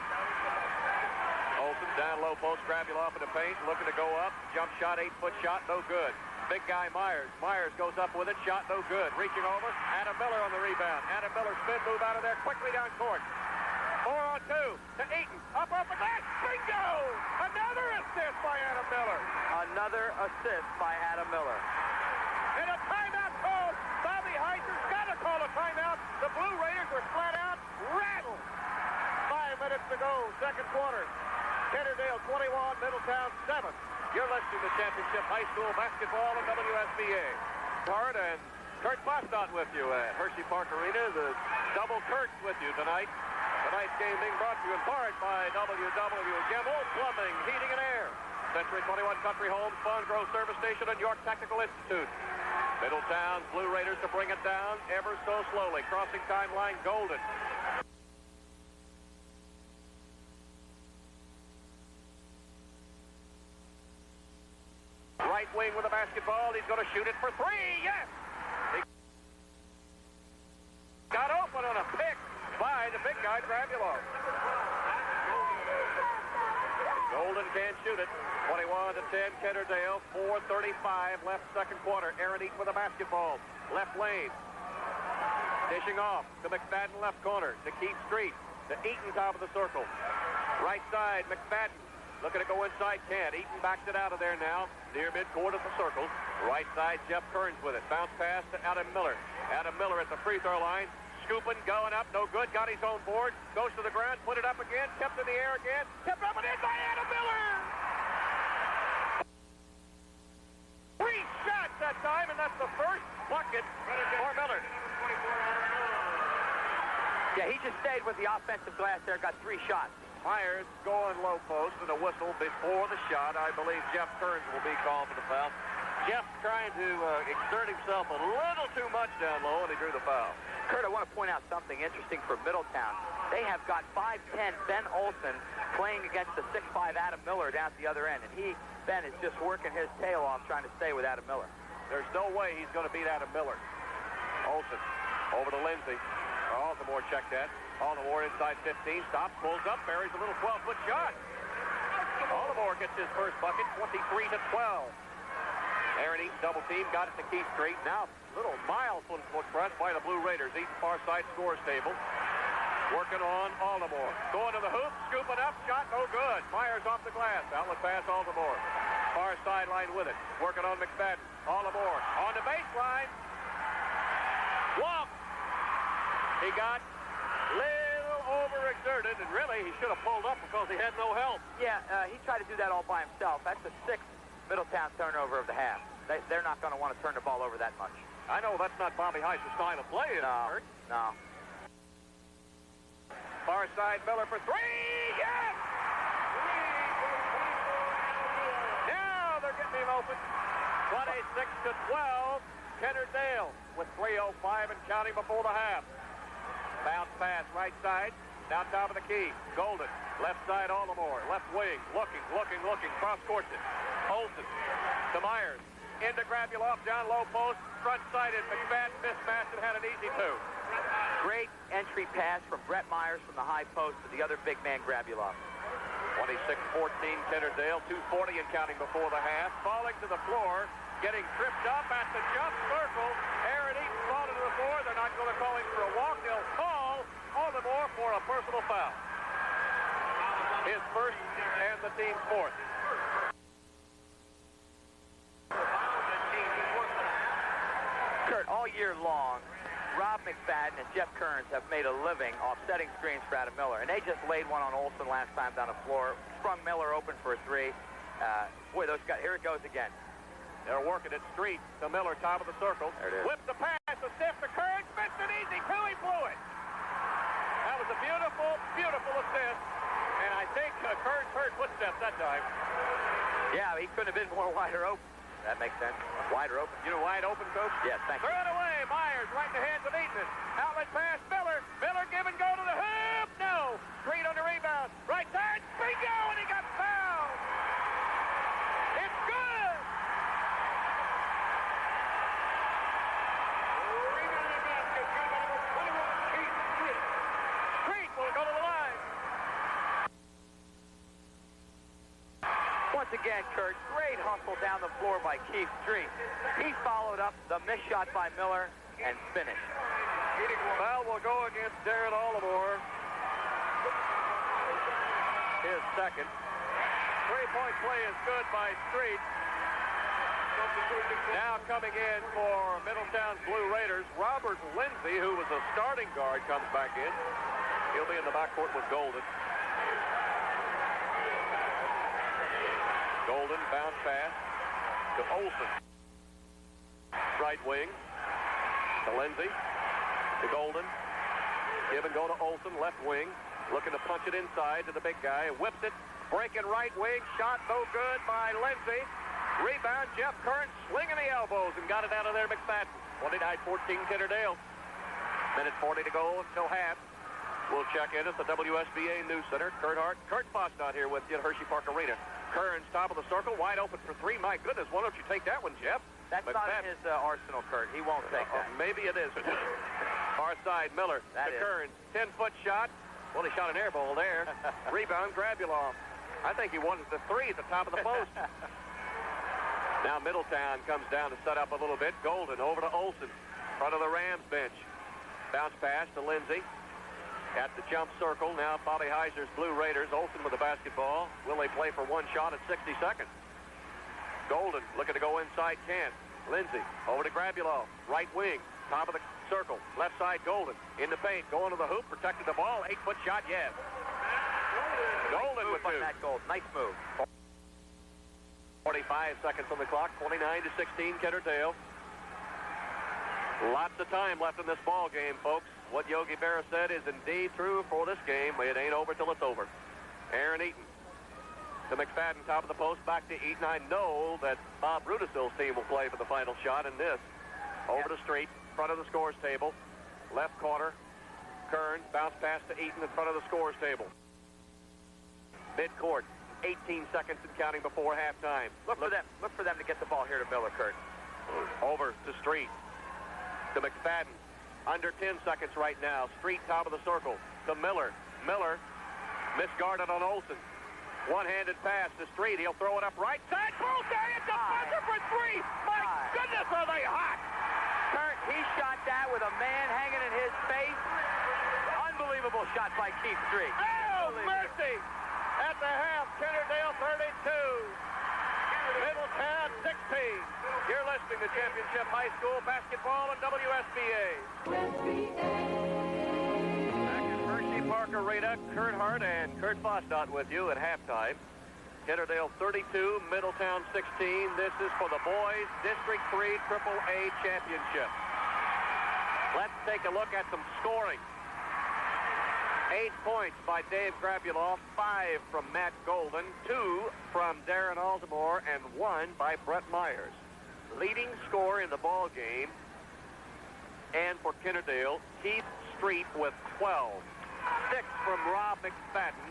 Olsen down low post, Gravulov in the paint, looking to go up. Jump shot, 8-foot shot, no good. Big guy Myers. Myers goes up with it, shot no good. Reaching over, Adam Miller on the rebound. Adam Miller spin move out of there, quickly down court. 4-on-2 to Eaton, up off the back, bingo! Another assist by Adam Miller. Another assist by Adam Miller. And a timeout called. Bobby Heiser's got to call a timeout. The Blue Raiders were flat out rattled. 5 minutes to go, second quarter. Kennard-Dale 21, Middletown 7. You're listening to Championship High School Basketball on WSBA. Card and Kurt Bostot with you at Hershey Park Arena. The double Kurt's with you tonight. Tonight's game being brought to you in part by WW Gemmel Plumbing, Heating and Air. Century 21 Country Homes, Farm Grove Service Station, and York Technical Institute. Middletown Blue Raiders to bring it down ever so slowly. Crossing timeline, Golden. Right wing with the basketball. He's going to shoot it for 3. Yes! He got open on a pick by the big guy, Gravulov. Golden can't shoot it. 21-10, Kennard-Dale. 4:35 left second quarter. Aaron Eaton with a basketball. Left lane. Dishing off to McFadden left corner. To Keith Street. To Eaton top of the circle. Right side, McFadden. Looking to go inside, can't. Eaton backs it out of there now. Near midcourt of the circle. Right side, Jeff Kearns with it. Bounce pass to Adam Miller. Adam Miller at the free throw line. Scooping, going up, no good. Got his own board. Goes to the ground, put it up again. Tipped in the air again. Tipped up and in by Adam Miller. 3 shots that time, and that's the first bucket for Miller. Yeah, he just stayed with the offensive glass there, got 3 shots. Myers going low post and a whistle before the shot. I believe Jeff Kearns will be called for the foul. Jeff trying to exert himself a little too much down low, and he drew the foul. Kurt, I want to point out something interesting for Middletown. They have got 5'10" Ben Olsen playing against the 6'5" Adam Miller down at the other end, and Ben, is just working his tail off trying to stay with Adam Miller. There's no way he's going to beat Adam Miller. Olsen over to Lindsay. Aldermore checked that. Aldermore inside 15, stops, pulls up, buries a little 12-foot shot. Aldermore gets his first bucket, 23-12. Aaron Eaton double team, got it to Keith Street. Now, little mild foot press by the Blue Raiders. Eaton far side scores table. Working on Aldermore. Going to the hoop, scooping up, shot no good. Myers off the glass. Outlet pass, Aldermore. Far sideline with it. Working on McFadden. Aldermore on the baseline. Walk. He got little overexerted, and really he should have pulled up because he had no help. Yeah, he tried to do that all by himself. That's the 6th Middletown turnover of the half. They're not going to want to turn the ball over that much. I know that's not Bobby Heiser's style of play. No. Far side, Miller for 3. Yes! Now they're getting him open. 26-12. Kennard-Dale with 3:05 and counting before the half. Bounce pass, right side. Down top of the key. Golden. Left side, Aldermore. Left wing. Looking. Cross-courts it. Olsen to Myers. Into Gravulov. Down low post. Front-sided. McFadden mismatched and had an easy 2. Great entry entry pass from Brett Myers from the high post to the other big man, Grabulov. 26-14, Kennard-Dale, 2:40 and counting before the half. Falling to the floor, getting tripped up at the jump circle. Aaron Eaton falling to the floor. They're not going to call him for a walk. They'll call Aldermore for a personal foul. His first and the team's fourth. Kurt, all year long, Rob McFadden and Jeff Kearns have made a living off setting screens for Adam Miller, and they just laid one on Olson last time down the floor, sprung Miller open for a three. Boy, those guys, here it goes again. They're working it street to Miller, top of the circle. There it is. Whips the pass, a stiff to Kearns, missed it easy, too, he blew it. That was a beautiful, beautiful assist, and I think Kearns heard footsteps that time. Yeah, he couldn't have been more wider open. That makes sense. Wider open. You know, wide open, coach? Yes, thank you. Throw it away. Myers right in the hands of Eaton. Outlet pass, Miller. Miller give and go to the hoop. No. Street on the rebound. Right side. Bingo, and he got fouled. It's good. Street will go to the line. Once again, Kurt, great hustle down the floor by Keith Street. He followed up the missed shot by Miller and finished. Foul will go against Darren Aldermore. His second. Three-point play is good by Street. Now coming in for Middletown's Blue Raiders, Robert Lindsay, who was a starting guard, comes back in. He'll be in the backcourt with Golden. Golden bounce pass to Olson. Right wing to Lindsay. To Golden. Give and go to Olson, left wing. Looking to punch it inside to the big guy. Whips it. Breaking right wing. Shot no good by Lindsay. Rebound, Jeff Kearns slinging the elbows and got it out of there, McFadden. 29-14, Kennard-Dale. Minute 40 to go until half. We'll check in at the WSBA News Center. Kurt Fosnot here with you at Hershey Park Arena. Kearns, top of the circle, wide open for three. My goodness, why don't you take that one, Jeff? That's not in his arsenal, Kurt. He won't take that. Maybe it is. Far side, Miller to Kearns. 10-foot shot. Well, he shot an air ball there. Rebound, Grabulov. I think he wanted the three at the top of the post. Now Middletown comes down to set up a little bit. Golden over to Olson, front of the Rams bench. Bounce pass to Lindsay. At the jump circle, now Bobby Heiser's Blue Raiders. Olson with the basketball. Will they play for one shot at 60 seconds? Golden looking to go inside, can't. Lindsay over to Grabulov, right wing, top of the circle, left side Golden. In the paint, going to the hoop, protected the ball, 8-foot shot, yes. Golden with two. That goal. Nice move. 45 seconds on the clock, 29-16, Kennard-Dale. Lots of time left in this ball game, folks. What Yogi Berra said is indeed true for this game. It ain't over till it's over. Aaron Eaton to McFadden, top of the post, back to Eaton. I know that Bob Rudisill's team will play for the final shot in this. Over the street, front of the scores table. Left corner, Kearns, bounce pass to Eaton in front of the scores table. Mid-court, 18 seconds and counting before halftime. Look for them to get the ball here to Miller, Kurt. Over to Street, to McFadden. Under 10 seconds right now. Street, top of the circle, to Miller. Miller, misguarded on Olson. One-handed pass to Street. He'll throw it up right side. Bullseye, it's a buzzer for three. My goodness, are they hot? Kurt, he shot that with a man hanging in his face. Unbelievable shot by Keith Street. Oh, mercy! At the half, Kennard-Dale 32. Middletown 16. You're listening to Championship High School Basketball on WSBA. Back at Hershey Park Arena, Kurt Hart and Kurt Fosnot with you at halftime. Kennard-Dale 32, Middletown 16. This is for the boys District 3 AAA Championship. Let's take a look at some scoring. 8 points by Dave Grabulov, 5 from Matt Golden, 2 from Darren Aldermore, and 1 by Brett Myers. Leading scorer in the ball game, and for Kennard-Dale, Keith Street with 12. 6 from Rob McFadden,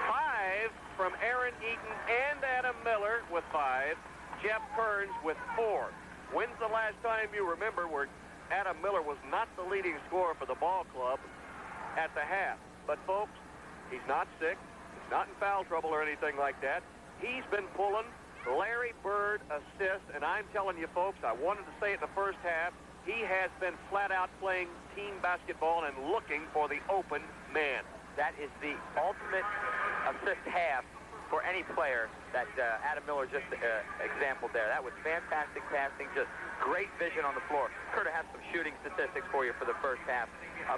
5 from Aaron Eaton and Adam Miller with 5, Jeff Kearns with 4. When's the last time you remember where Adam Miller was not the leading scorer for the ball club at the half. But, folks, he's not sick. He's not in foul trouble or anything like that. He's been pulling Larry Bird assists, and I'm telling you, folks, I wanted to say it in the first half, he has been flat out playing team basketball and looking for the open man. That is the ultimate assist half for any player that Adam Miller just exampled there. That was fantastic passing, just great vision on the floor. Kurt, I have some shooting statistics for you for the first half.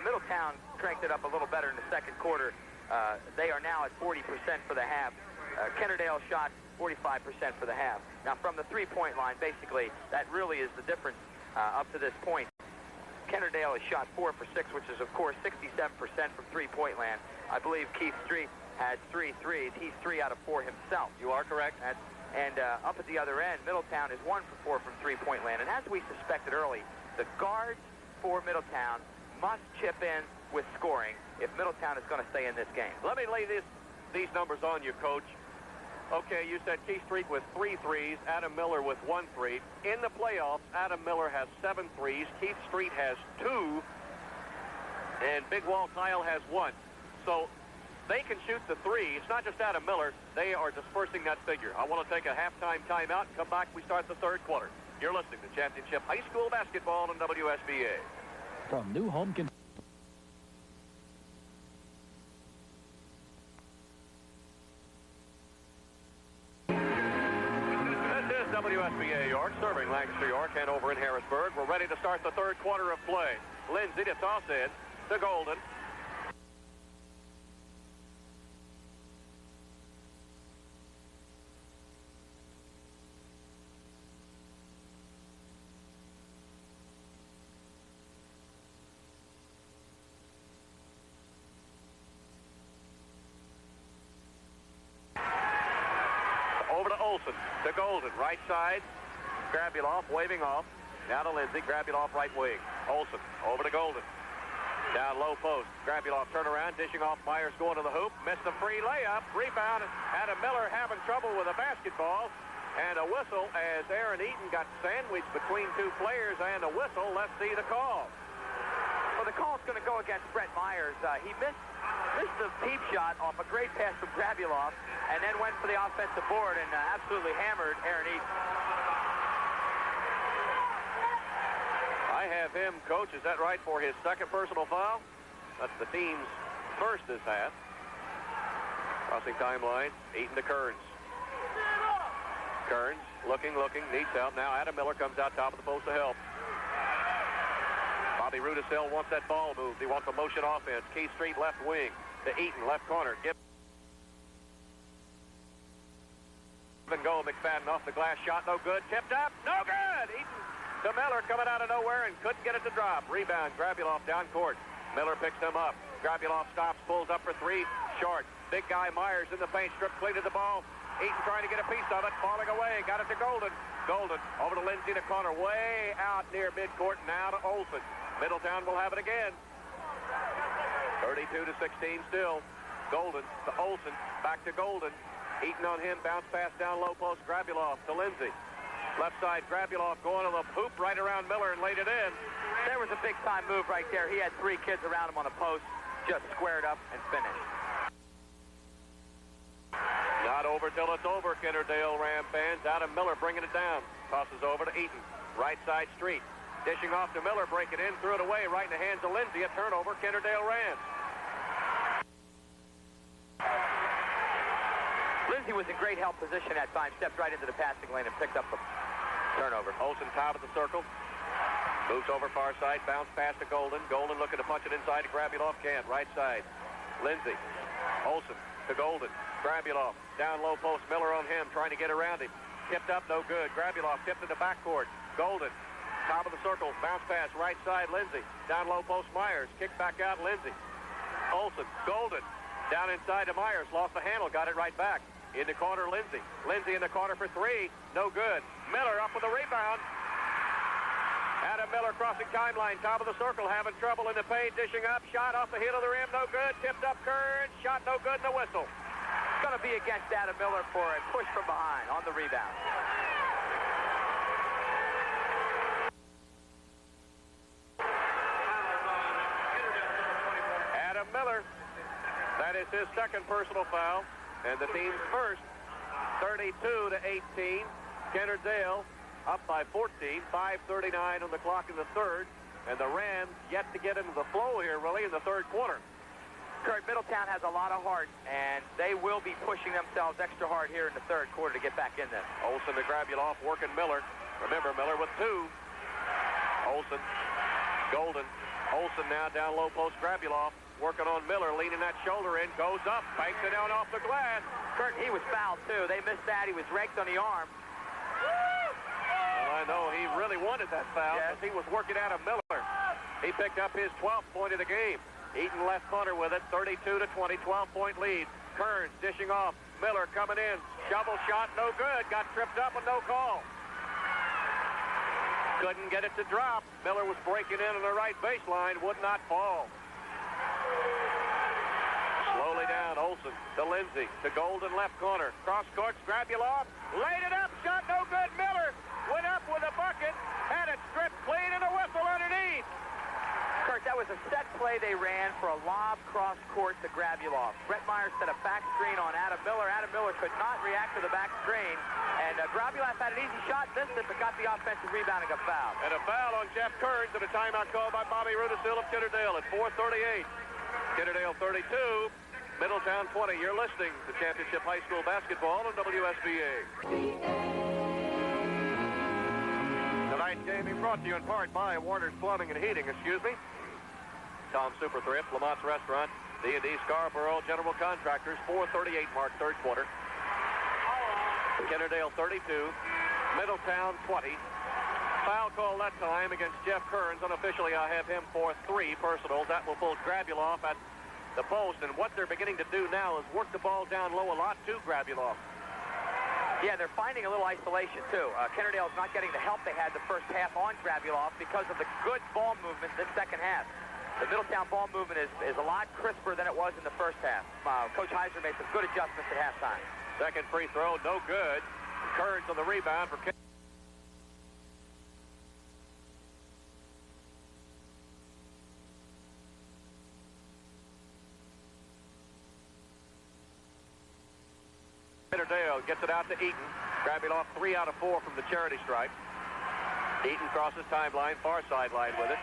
Middletown cranked it up a little better in the second quarter. They are now at 40% for the half. Kennard shot 45% for the half. Now, from the three-point line, basically, that really is the difference up to this point. Kennard has shot 4 for 6, which is, of course, 67% from three-point land. I believe Keith Street has 3 threes. He's 3 out of 4 himself. You are correct. And up at the other end, Middletown is 1 for 4 from three-point land. And as we suspected early, the guards for Middletown must chip in with scoring if Middletown is going to stay in this game. Let me lay these numbers on you, Coach. Okay, you said Keith Street with 3 threes, Adam Miller with 1 3. In the playoffs, Adam Miller has 7 threes, Keith Street has 2, and Big Wall Kyle has 1. So they can shoot the 3. It's not just Adam Miller. They are dispersing that figure. I want to take a halftime timeout and come back. We start the third quarter. You're listening to Championship High School Basketball on WSBA. From New Home WSBA York, serving Lancaster, York, Hanover, and Harrisburg. We're ready to start the third quarter of play. Lindsay to toss in to Golden. Over to Olsen, to Golden, right side. Grabulov waving off. Now to Lindsay, Grabulov right wing. Olsen, over to Golden. Down low post. Grabulov turn around, dishing off. Myers going to the hoop. Missed the free layup. Rebound. Adam Miller having trouble with a basketball. And a whistle as Aaron Eaton got sandwiched between 2 players, and a whistle. Let's see the call. Well, the call's going to go against Brett Myers. He missed the peep shot off a great pass from Grabulov, and then went for the offensive board and absolutely hammered Aaron Eaton. I have him, Coach, is that right, for his second personal foul? That's the team's first this half. Crossing timeline, Eaton to Kearns. Kearns, looking, needs help. Now Adam Miller comes out top of the post to help. Bobby Rudisill wants that ball moved. He wants a motion offense. Keith Street left wing to Eaton, left corner. Give and go. McFadden off the glass shot, no good. Tipped up, no good. Eaton to Miller coming out of nowhere and couldn't get it to drop. Rebound, Grabulov down court. Miller picks him up. Grabulov stops, pulls up for 3, short. Big guy Myers in the paint, strip clean to the ball. Eaton trying to get a piece of it, falling away. Got it to Golden. Golden over to Lindsay to corner, way out near midcourt. Now to Olsen. Middletown will have it again. 32-16 still. Golden to Olsen, back to Golden. Eaton on him, bounce pass down low post. Grabulov to Lindsay. Left side, Grabulov going to the hoop right around Miller and laid it in. There was a big-time move right there. He had 3 kids around him on the post, just squared up and finished. Not over till it's over, Kennardale Ram fans. Adam Miller bringing it down. Tosses over to Eaton. Right side Street. Dishing off to Miller, break it in, threw it away, right in the hands of Lindsay. A turnover, Kennardale Rams. Lindsay was in great help position at time, stepped right into the passing lane and picked up the turnover. Olsen top of the circle. Moves over far side, bounce pass to Golden. Golden looking to punch it inside to Grabulov, can't. Right side. Lindsay. Olsen to Golden. Grabulov down low post. Miller on him, trying to get around him. Tipped up, no good. Grabulov tipped in the backcourt. Golden. Top of the circle, bounce pass, right side, Lindsay. Down low post, Myers. Kick back out, Lindsay. Olsen, Golden. Down inside to Myers, lost the handle, got it right back. In the corner, Lindsay. Lindsay in the corner for 3, no good. Miller up with the rebound. Adam Miller crossing timeline, top of the circle, having trouble in the paint, dishing up, shot off the heel of the rim, no good. Tipped up, Kearns, shot no good, and the whistle. It's going to be against Adam Miller for a push from behind on the rebound. Miller. That is his second personal foul, and the team's first. 32-18. Kennard-Dale up by 14. 5:39 on the clock in the third, and the Rams yet to get into the flow here, really, in the third quarter. Kurt, Middletown has a lot of heart, and they will be pushing themselves extra hard here in the third quarter to get back in there. Olsen to Grabuloff, working Miller. Remember, Miller with two. Olsen, Golden. Olsen now down low post. Grabuloff working on Miller, leaning that shoulder in, goes up, banks it down off the glass. Kurt, he was fouled, too. They missed that. He was raked on the arm. Well, I know he really wanted that foul because he was working out of Miller. He picked up his 12th point of the game. Eaton left corner with it, 32-20, 12-point lead. Kearns dishing off. Miller coming in. Shovel shot, no good. Got tripped up and no call. Couldn't get it to drop. Miller was breaking in on the right baseline, would not fall. Slowly down, Olsen to Lindsay, to Golden left corner. Cross court, Grabuloff, laid it up, shot no good. Miller went up with a bucket, had it stripped clean and a whistle underneath. Kurt, that was a set play they ran for a lob cross court to Grabuloff. Brett Myers set a back screen on Adam Miller. Adam Miller could not react to the back screen, and Grabuloff had an easy shot, missed it, but got the offensive rebound and got fouled. And a foul on Jeff Kearns and a timeout called by Bobby Rudisill of Kennard-Dale at 4:38. Kennard-Dale 32, Middletown 20. You're listening to Championship High School Basketball on WSBA. Tonight's game being brought to you in part by Warner's Plumbing and Heating, Tom Super Thrift, Lamont's Restaurant, D&D Scarborough General Contractors, 4:38 mark, third quarter. Kennard-Dale 32, Middletown 20. Foul call that time against Jeff Kearns. Unofficially, I have him for 3 personals. That will pull Grabuloff at the post, and what they're beginning to do now is work the ball down low a lot to Grabuloff. Yeah, they're finding a little isolation, too. Kennard-Dale's not getting the help they had the first half on Grabuloff because of the good ball movement this second half. The Middletown ball movement is a lot crisper than it was in the first half. Coach Heiser made some good adjustments at halftime. Second free throw, no good. Kearns on the rebound for Kennard-Dale gets it out to Eaton. Grabuloff 3 out of 4 from the charity stripe. Eaton crosses timeline, far sideline with it.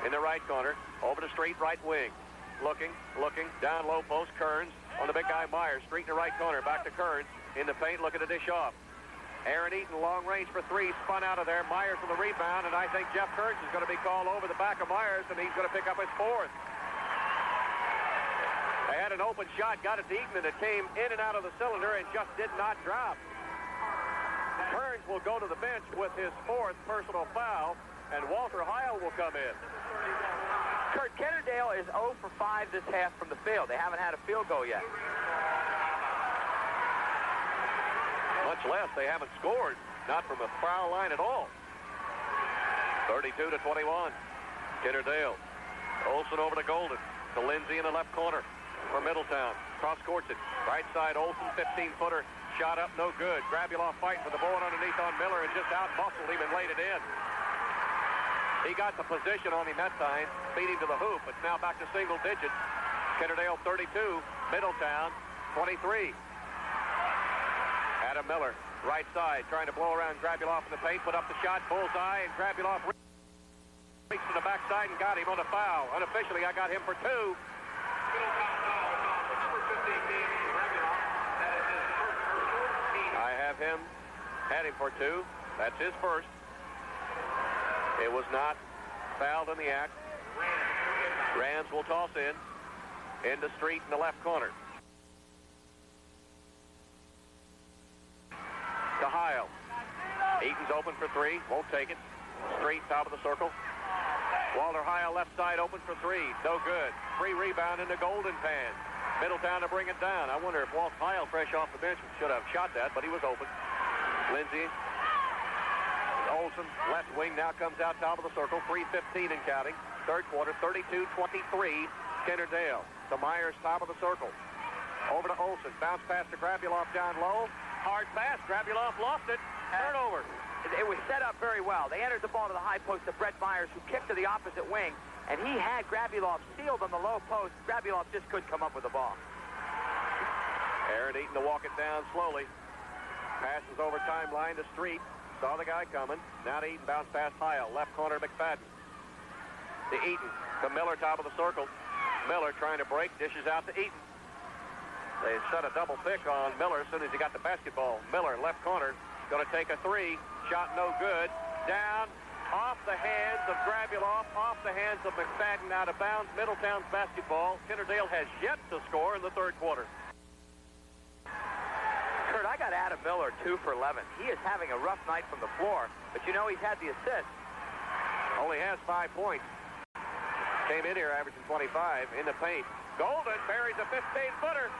In the right corner, over the straight right wing. Looking, down low post, Kearns on the big guy Myers, straight in the right corner, back to Kearns, in the paint, looking to dish off. Aaron Eaton, long range for 3, spun out of there, Myers on the rebound, and I think Jeff Kearns is going to be called over the back of Myers, and he's going to pick up his 4th. They had an open shot, got it to Eaton, and it came in and out of the cylinder and just did not drop. Kearns will go to the bench with his 4th personal foul, and Walter Heil will come in. Kurt, Kennard-Dale is 0 for 5 this half from the field. They haven't had a field goal yet. Much less, they haven't scored. Not from a foul line at all. 32-21. Kennard-Dale. Olsen over to Golden. To Lindsay in the left corner for Middletown. Cross courts it. Right side, Olsen, 15-footer. Shot up, no good. Grabuloff fighting for the ball underneath on Miller and just out-muscled him and laid it in. He got the position on him that time, beat him to the hoop. It's now back to single digits. Kennard-Dale 32, Middletown 23. Adam Miller, right side, trying to blow around Grabuloff in the paint, put up the shot, bullseye, and Grabuloff reached to the backside and got him on a foul. Unofficially, I got him for 2. I have him, had him for 2. That's his first. It was not fouled in the act. Rams will toss in the street in the left corner. To Heil. Eaton's open for 3. Won't take it. Street, top of the circle. Walter Heil left side open for 3. No good. Free rebound in the Golden pan. Middletown to bring it down. I wonder if Walt Heil, fresh off the bench, should have shot that, but he was open. Lindsay. Olsen, left wing, now comes out top of the circle. 3:15 and counting. Third quarter, 32-23, Kennard-Dale. To Myers, top of the circle. Over to Olsen. Bounce pass to Grabuloff down low. Hard pass. Grabuloff lost it. Turnover. It was set up very well. They entered the ball to the high post to Brett Myers, who kicked to the opposite wing. and he had Grabulov sealed on the low post. Grabulov just couldn't come up with the ball. Aaron Eaton to walk it down slowly. Passes over timeline to Street. Saw the guy coming. Now to Eaton, bounce past Heil. Left corner McFadden. To Eaton. To Miller, top of the circle. Miller trying to break. Dishes out to Eaton. They set a double pick on Miller as soon as he got the basketball. Miller, left corner. Going to take a three. Shot no good. Down. Off the hands of Grabulov. Off the hands of McFadden. Out of bounds. Middletown's basketball. Kennard has yet to score in the third quarter. Kurt, I got Adam Miller 2 for 11. He is having a rough night from the floor, but you know he's had the assist. Only has 5 points. Came in here averaging 25 in the paint. Golden buries a 15-footer.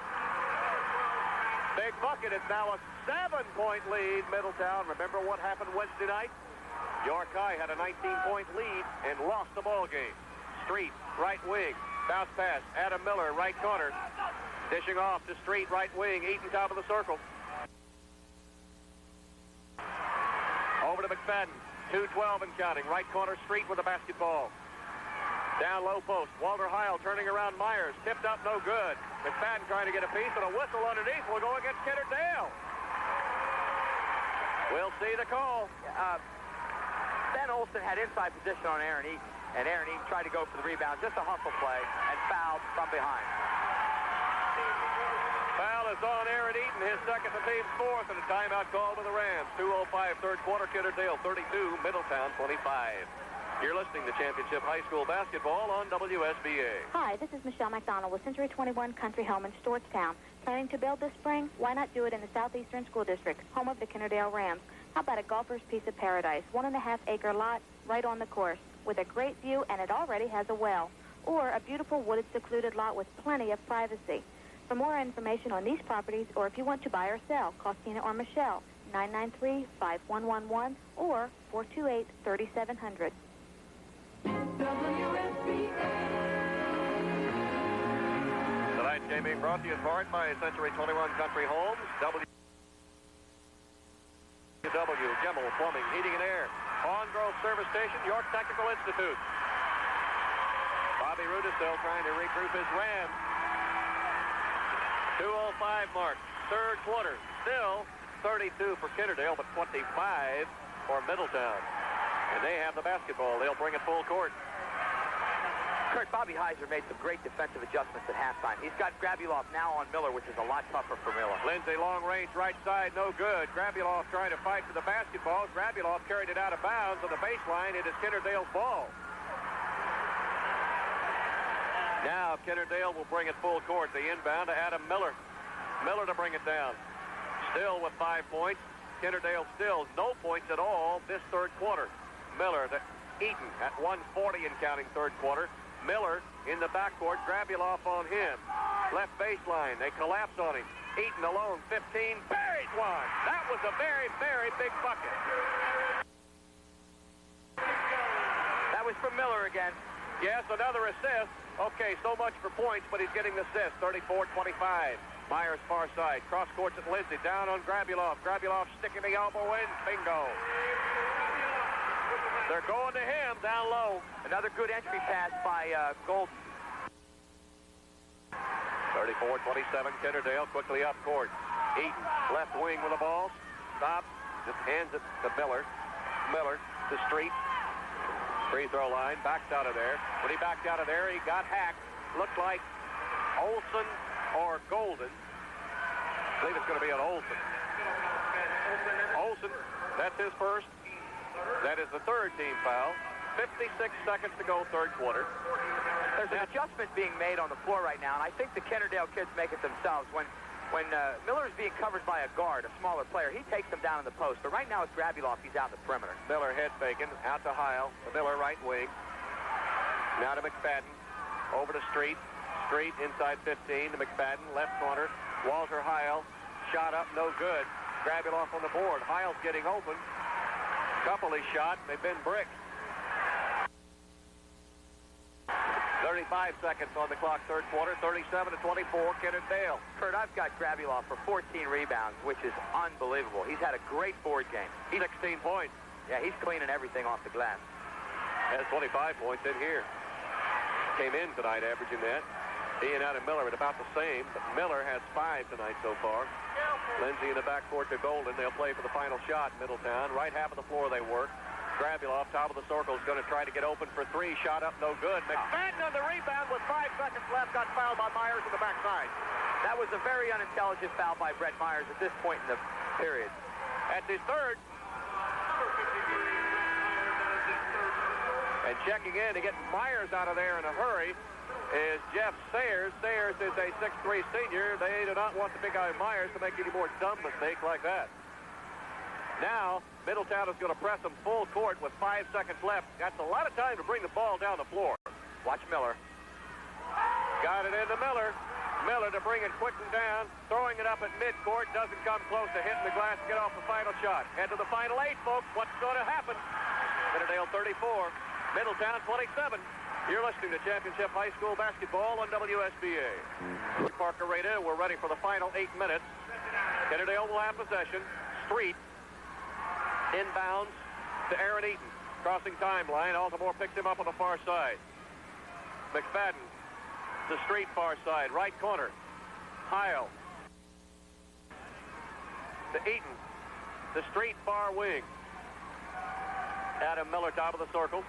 Big bucket. It's now a 7-point lead, Middletown. Remember what happened Wednesday night? York High had a 19-point lead and lost the ball game. Street, right wing. Bounce pass. Adam Miller, right corner. Dishing off to Street, right wing. Eaton, top of the circle. Over to McFadden. 2:12 and counting. Right corner, Street with the basketball. Down low post. Walter Heil turning around Myers. Tipped up, no good. McFadden trying to get a piece, and a whistle underneath will go against Kennard. We'll see the call. Ben Olsen had inside position on Aaron Eaton, and Aaron Eaton tried to go for the rebound. Just a hustle play, and fouled from behind. Foul is on Aaron Eaton, his second, the team's fourth, and a timeout call to the Rams. 2:05 third quarter, Kennard 32, Middletown 25. You're listening to Championship High School Basketball on WSBA. Hi, this is Michelle McDonald with Century 21 Country Home in Stewartstown. Planning to build this spring? Why not do it in the Southeastern School District, home of the Kennard Rams? How about a golfer's piece of paradise, 1.5-acre lot right on the course with a great view, and it already has a well. Or a beautiful wooded secluded lot with plenty of privacy. For more information on these properties, or if you want to buy or sell, call Tina or Michelle, 993-5111 or 428-3700. Tonight's game being brought to you in part by Century 21 Country Homes, WW Gemmel Plumbing, Heating and Air, On Grove Service Station, York Technical Institute. Bobby Roode is still trying to regroup his Rams. 2:05 mark, third quarter. Still 32 for Kennard, but 25 for Middletown. And they have the basketball. They'll bring it full court. Kurt, Bobby Heiser made some great defensive adjustments at halftime. He's got Grabulov now on Miller, which is a lot tougher for Miller. Lindsay, long range, right side, no good. Grabulov trying to fight for the basketball. Grabulov carried it out of bounds on the baseline. It is Kennardale's ball. Now Kennardale will bring it full court. The inbound to Adam Miller. Miller to bring it down. Still with 5 points. Kennardale still no points at all this third quarter. Miller to Eaton at 1:40 and counting third quarter. Miller in the backcourt. Grabulov on him. Left baseline. They collapse on him. Eaton alone, 15. Buried one. That was a very, very big bucket. That was from Miller again. Yes, another assist. Okay, so much for points, but he's getting the assist. 34-25. Myers far side. Cross courts at Lindsay. Down on Grabulov. Grabulov sticking the elbow in. Bingo. They're going to him down low. Another good entry pass by Golden. 34-27. Kennardale quickly up court. Eaton left wing with the ball. Stops. Just hands it to Miller. Miller to Street. Free throw line. Backs out of there. When he backed out of there, he got hacked. Looked like Olsen or Golden. I believe it's going to be an Olsen. Olsen, that's his first. That is the third team foul. 56 seconds to go third quarter. There's an adjustment being made on the floor right now, and I think the Kennardale kids make it themselves. When Miller is being covered by a guard, a smaller player, he takes them down in the post. But right now it's Grabulov. He's out in the perimeter. Miller head faking. Out to Heil. The Miller right wing. Now to McFadden. Over to Street. Street inside 15 to McFadden. Left corner. Walter Heil. Shot up. No good. Grabulov on the board. Heil's getting open. Couple he shot. They've been bricked. 35 seconds on the clock, third quarter. 37-24, Kennard-Dale. Kurt, I've got Grabulov for 14 rebounds, which is unbelievable. He's had a great board game. He's 16 points. Yeah, he's cleaning everything off the glass. Has 25 points in here. came in tonight averaging that. He and Adam Miller at about the same, but Miller has 5 tonight so far. Lindsay in the backcourt to Golden. They'll play for the final shot, Middletown. Right half of the floor they work. Grabulov, top of the circle, is going to try to get open for 3. Shot up, no good. McFadden on the rebound with 5 seconds left. Got fouled by Myers on the backside. That was a very unintelligent foul by Brett Myers at this point in the period. At his third. And checking in to get Myers out of there in a hurry is Jeff Sayers. Sayers is a 6'3" senior. They do not want the big guy Myers to make any more dumb mistakes like that. Now, Middletown is going to press him full court with 5 seconds left. That's a lot of time to bring the ball down the floor. Watch Miller. Got it into Miller. Miller to bring it quickly down. Throwing it up at midcourt. Doesn't come close to hitting the glass to get off the final shot. Head to the final 8, folks. What's going to happen? Kennard 34. Middletown 27. You're listening to Championship High School Basketball on WSBA. Park Arena, we're ready for the final 8 minutes. Kennardale will have possession. Street inbounds to Aaron Eaton. Crossing timeline. Altamore picks him up on the far side. McFadden to Street far side. Right corner. Heil to Eaton. To Street far wing. Adam Miller top of the circle.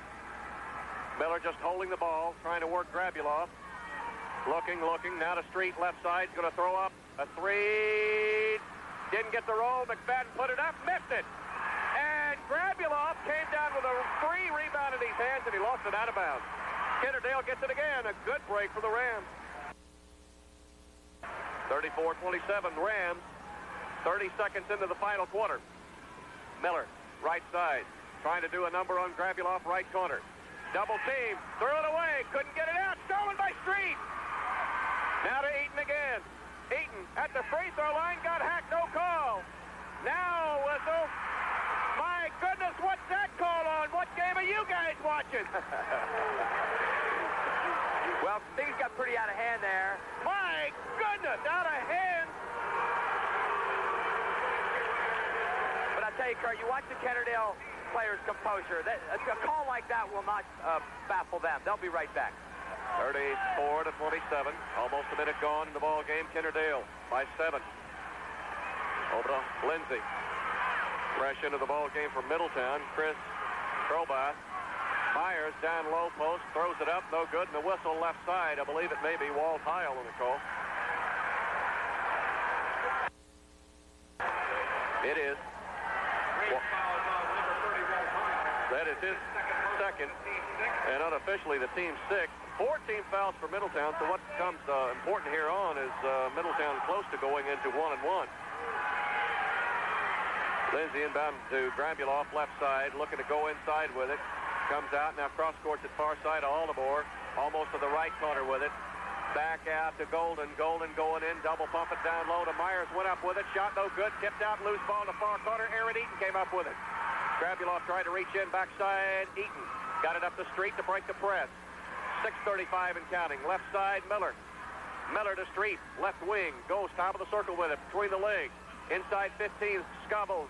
Miller just holding the ball, trying to work Grabulov. Looking. Now to Street, left side. Going to throw up a 3. Didn't get the roll. McFadden put it up, missed it. And Grabulov came down with a 3 rebound in his hands, and he lost it out of bounds. Kennardale gets it again. A good break for the Rams. 34-27 Rams. 30 seconds into the final quarter. Miller, right side. Trying to do a number on Grabulov, right corner. Double team, threw it away, couldn't get it out, stolen by Street. Now to Eaton again. Eaton at the free throw line, got hacked, no call. Now whistle. My goodness, what's that call on? What game are you guys watching? Well, things got pretty out of hand there. My goodness, out of hand. But I tell you, Kurt, you watch the Kennardale players' composure. A call like that will not baffle them. They'll be right back. 34-27. Almost a minute gone in the ball game. Kennardale by 7. Over to Lindsay. Fresh into the ball game for Middletown. Chris Trobath. Myers down low post. Throws it up. No good. And the whistle left side. I believe it may be Walt Heil on the call. It is. That is his second, and unofficially the team's 6th. 14 fouls for Middletown, so what becomes important here on is Middletown close to going into 1-1. Lindsay inbound to Grabulov, left side, looking to go inside with it. Comes out, now cross courts at far side of Altamore, almost to the right corner with it. Back out to Golden. Golden going in, double pump it down low to Myers, went up with it, shot no good, tipped out, loose ball in the far corner. Aaron Eaton came up with it. Grabulov tried to reach in, backside, Eaton. Got it up the street to break the press. 6:35 and counting. Left side, Miller. Miller to Street, left wing, goes top of the circle with it, between the legs. Inside 15, shovel,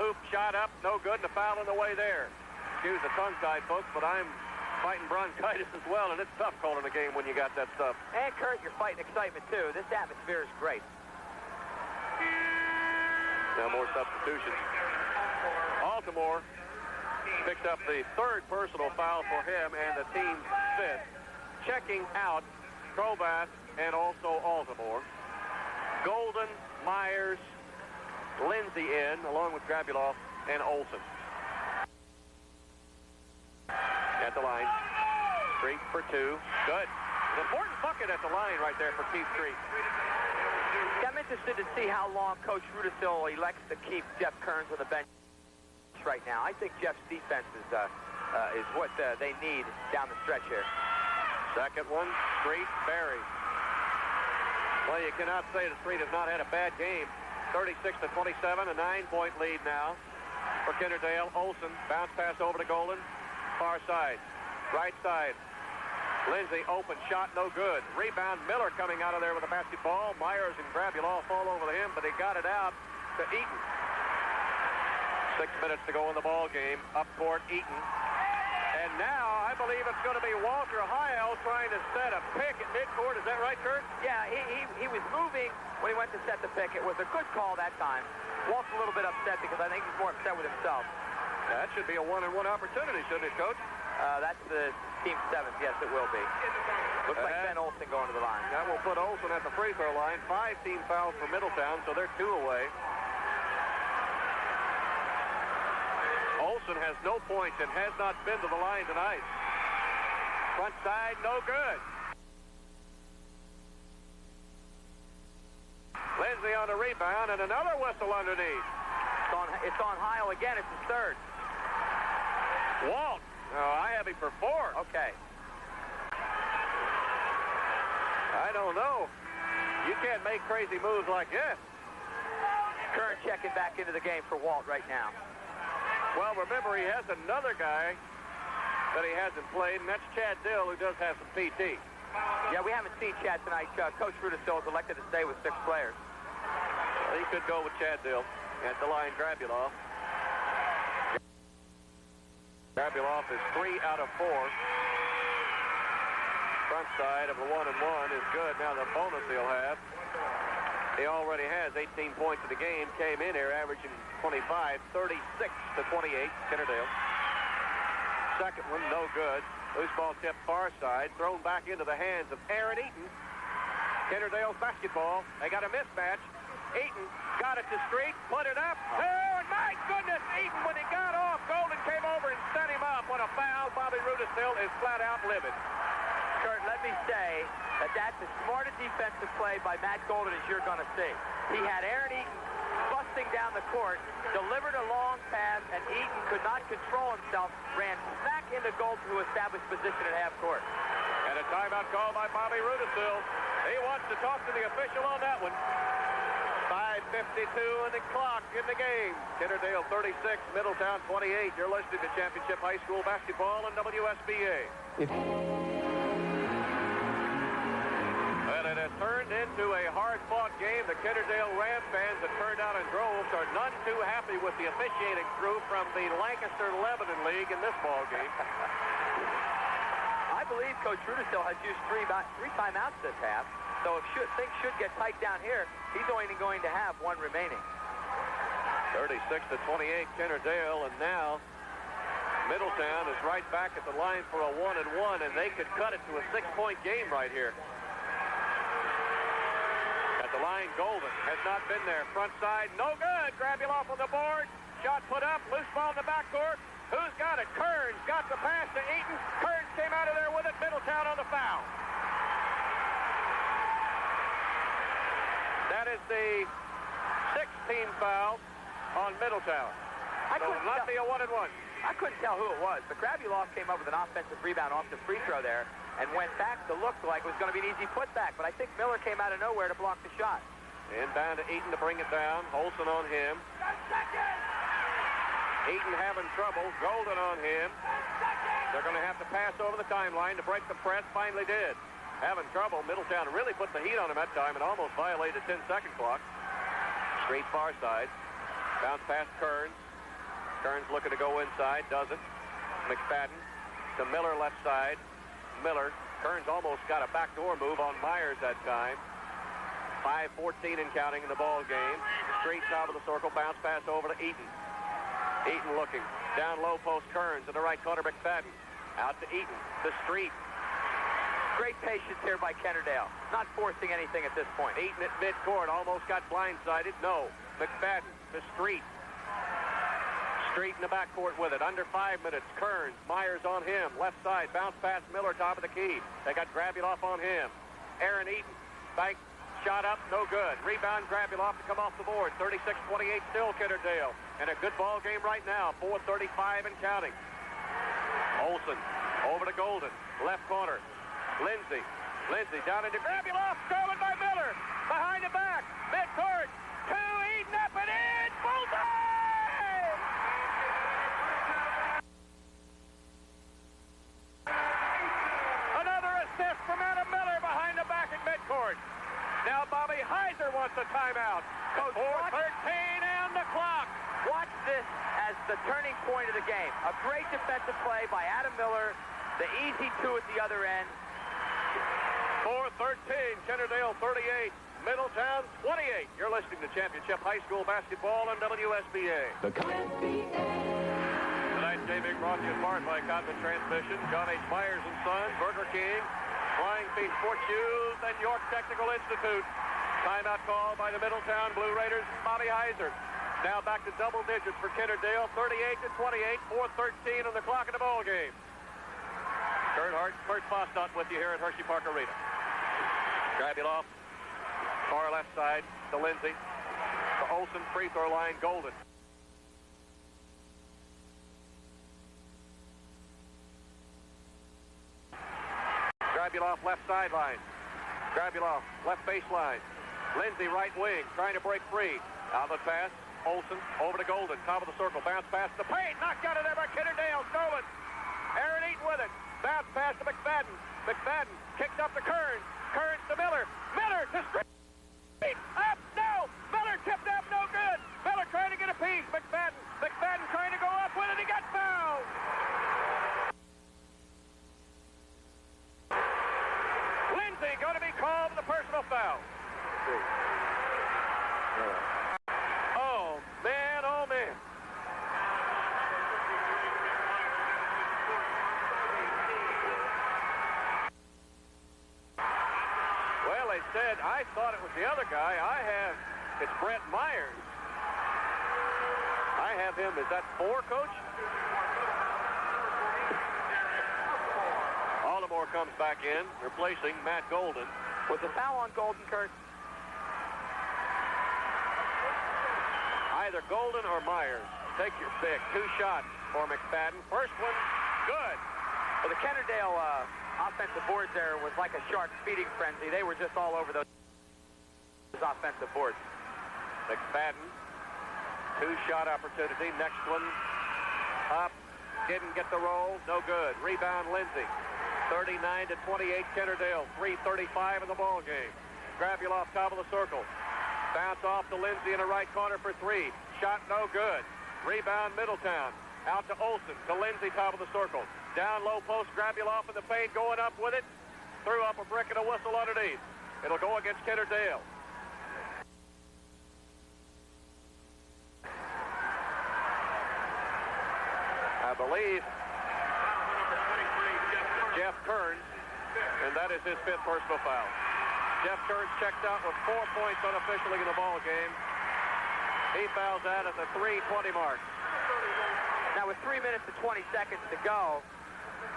hoop, shot up, no good, and a foul in the way there. Excuse the tongue-tied, folks, but I'm fighting bronchitis as well, and it's tough calling a game when you got that stuff. And, Kurt, you're fighting excitement, too. This atmosphere is great. Now more substitutions. Altamore picked up the 3rd personal foul for him and the team's 5th. Checking out Trobath and also Altamore. Golden, Myers, Lindsay in, along with Grabulov and Olsen. At the line. Street for 2. Good. An important bucket at the line right there for Keith Street. I'm interested to see how long Coach Rudisill elects to keep Jeff Kearns on the bench right now. I think Jeff's defense is what they need down the stretch here. Second one, Street, Barry. Well, you cannot say that Street has not had a bad game. 36-27, a 9-point lead now for Kennardale. Olsen, bounce pass over to Golden. Far side, right side. Lindsay open, shot no good. Rebound, Miller coming out of there with a basketball. Myers and Grabulov fall over to him, but he got it out to Eaton. 6 minutes to go in the ball game. Up court, Eaton. And now I believe it's going to be Walter Heil trying to set a pick at midcourt. Is that right, Kurt? Yeah, he was moving when he went to set the pick. It was a good call that time. Walt's a little bit upset because I think he's more upset with himself. That should be a one-and-one opportunity, shouldn't it, Coach? That's the team seventh. Yes, it will be. Looks like Ben Olsen going to the line. That will put Olsen at the free throw line. 5 team fouls for Middletown, so they're 2 away. Olsen has no points and has not been to the line tonight. Front side, no good. Lindsay on the rebound, and another whistle underneath. It's on Heil again. It's his third. Walt. No, I have him for 4. Okay. I don't know. You can't make crazy moves like this. Kern checking back into the game for Walt right now. Well, remember, he has another guy that he hasn't played, and that's Chad Dill, who does have some PT. Yeah, we haven't seen Chad tonight. Coach Rudisill is elected to stay with 6 players. Well, he could go with Chad Dill. At the line, Grabuloff. Grabuloff is 3 out of 4. Front side of a 1-and-1 is good. Now the bonus he'll have. He already has 18 points in the game. Came in here averaging 25, 36 to 28. Kennardale. Second one, no good. Loose ball tipped far side. Thrown back into the hands of Aaron Eaton. Kennardale's basketball. They got a mismatch. Eaton got it to Street, put it up. Oh, and my goodness, Eaton, when he got off, Golden came over and set him up. What a foul. Bobby Rudisill is flat out livid. Kurt, let me say that that's as smart a defensive play by Matt Golden as you're going to see. He had Aaron Eaton busting down the court, delivered a long pass, and Eaton could not control himself, ran smack into Golden, who established position at half court. And a timeout call by Bobby Rudisill. He wants to talk to the official on that one. 5:52 in the clock in the game. Kennardale 36, Middletown 28. You're listening to Championship High School Basketball on WSBA. Well, it has turned into a hard-fought game. The Kennardale Ram fans that turned out in droves are none too happy with the officiating crew from the Lancaster-Lebanon League in this ball game. I believe Coach Rudisill has used three timeouts this half. So if things should get tight down here, he's only going to have 1 remaining. 36 to 28, Kennardale, and now Middletown is right back at the line for a 1-and-1, and they could cut it to a 6-point game right here. At the line, Golden has not been there. Front side, no good. Grabuloff on the board. Shot put up. Loose ball in the backcourt. Who's got it? Kearns got the pass to Eaton. Kearns came out of there with it. Middletown on the foul. That is the 16th foul on Middletown. So it'll not be a 1-and-1. I couldn't tell who it was, but Grabuloff came up with an offensive rebound off the free throw there and went back to look like it was going to be an easy putback. But I think Miller came out of nowhere to block the shot. Inbound to Eaton to bring it down. Olsen on him. Eaton having trouble. Golden on him. They're going to have to pass over the timeline to break the press. Finally did. Having trouble. Middletown really put the heat on him that time and almost violated the 10-second clock. Straight far side. Bounce past Kearns. Kearns looking to go inside. Doesn't. McFadden to Miller left side. Miller. Kearns almost got a backdoor move on Myers that time. 5:14 and counting in the ball game. Straight top of the circle. Bounce pass over to Eaton. Eaton looking. Down low post Kearns in the right corner. McFadden. Out to Eaton. To Street. Great patience here by Kennardale. Not forcing anything at this point. Eaton at midcourt. Almost got blindsided. No. McFadden to Street. Street in the backcourt with it. Under 5 minutes. Kearns. Myers on him. Left side. Bounce past Miller. Top of the key. They got Grabuloff on him. Aaron Eaton. Bank. Shot up. No good. Rebound Grabuloff to come off the board. 36-28 still Kennardale. And a good ball game right now. 4:35 and counting. Olsen. Over to Golden. Left corner. Lindsay down into Grabuloff, stolen by Miller. Behind the back, midcourt, 2, Eaton up and in, bullseye! Another assist from Adam Miller behind the back at midcourt. Now Bobby Heiser wants a timeout. 4:13 and the clock. Watch this as the turning point of the game. A great defensive play by Adam Miller, the easy two at the other end. 4-13, Kennardale 38, Middletown 28. You're listening to Championship High School Basketball on WSBA. Tonight's game being brought to you in part by Codman Transmission, John H. Myers & Sons, Burger King, Flying Feet Sports Shoes, and York Technical Institute. Timeout call by the Middletown Blue Raiders, Bobby Heiser. Now back to double digits for Kennardale, 38-28, 4:13 on the clock in the ball game. Kurt Fostott with you here at Hershey Park Arena. Grabuloff, far left side to Lindsay. To Olsen, free throw line, Golden. Grabuloff, left sideline. Grabuloff, left baseline. Lindsay, right wing, trying to break free. Outlet pass, Olsen, over to Golden, top of the circle, bounce pass to the paint, knocked out of there by Kennardale, stolen. Aaron Eaton with it, bounce pass to McFadden. McFadden kicked up to Kearns. Kearns to Miller. Miller to straight. Up, no. Miller tipped up, no good. Miller trying to get a piece. McFadden. McFadden trying to go up with it. He got fouled. Lindsay going to be called for the personal foul. Oh, man, oh, man. Well, they said, I thought it was the other guy. It's Brett Myers. I have him, is that 4, Coach? Baltimore comes back in, replacing Matt Golden. Was the foul on Golden, Kurt? Either Golden or Myers. Take your pick. 2 shots for McFadden. First one, good. Well, the Kennardale offensive boards there was like a shark feeding frenzy. They were just all over those offensive boards. McFadden, 2-shot opportunity. Next one, up. Didn't get the roll. No good. Rebound, Lindsay. 39-28, Kennardale. 3:35 in the ball game. Grabuloff, top of the circle. Bounce off to Lindsay in the right corner for 3. Shot no good. Rebound, Middletown. Out to Olsen, to Lindsay, top of the circle. Down low post, Grabuloff in the paint, going up with it. Threw up a brick and a whistle underneath. It'll go against Kennardale. I believe Jeff Kearns, and that is his 5th personal foul. Jeff Kearns checked out with 4 points unofficially in the ball game. He fouls out at the 3:20 mark. Now with 3 minutes and 20 seconds to go,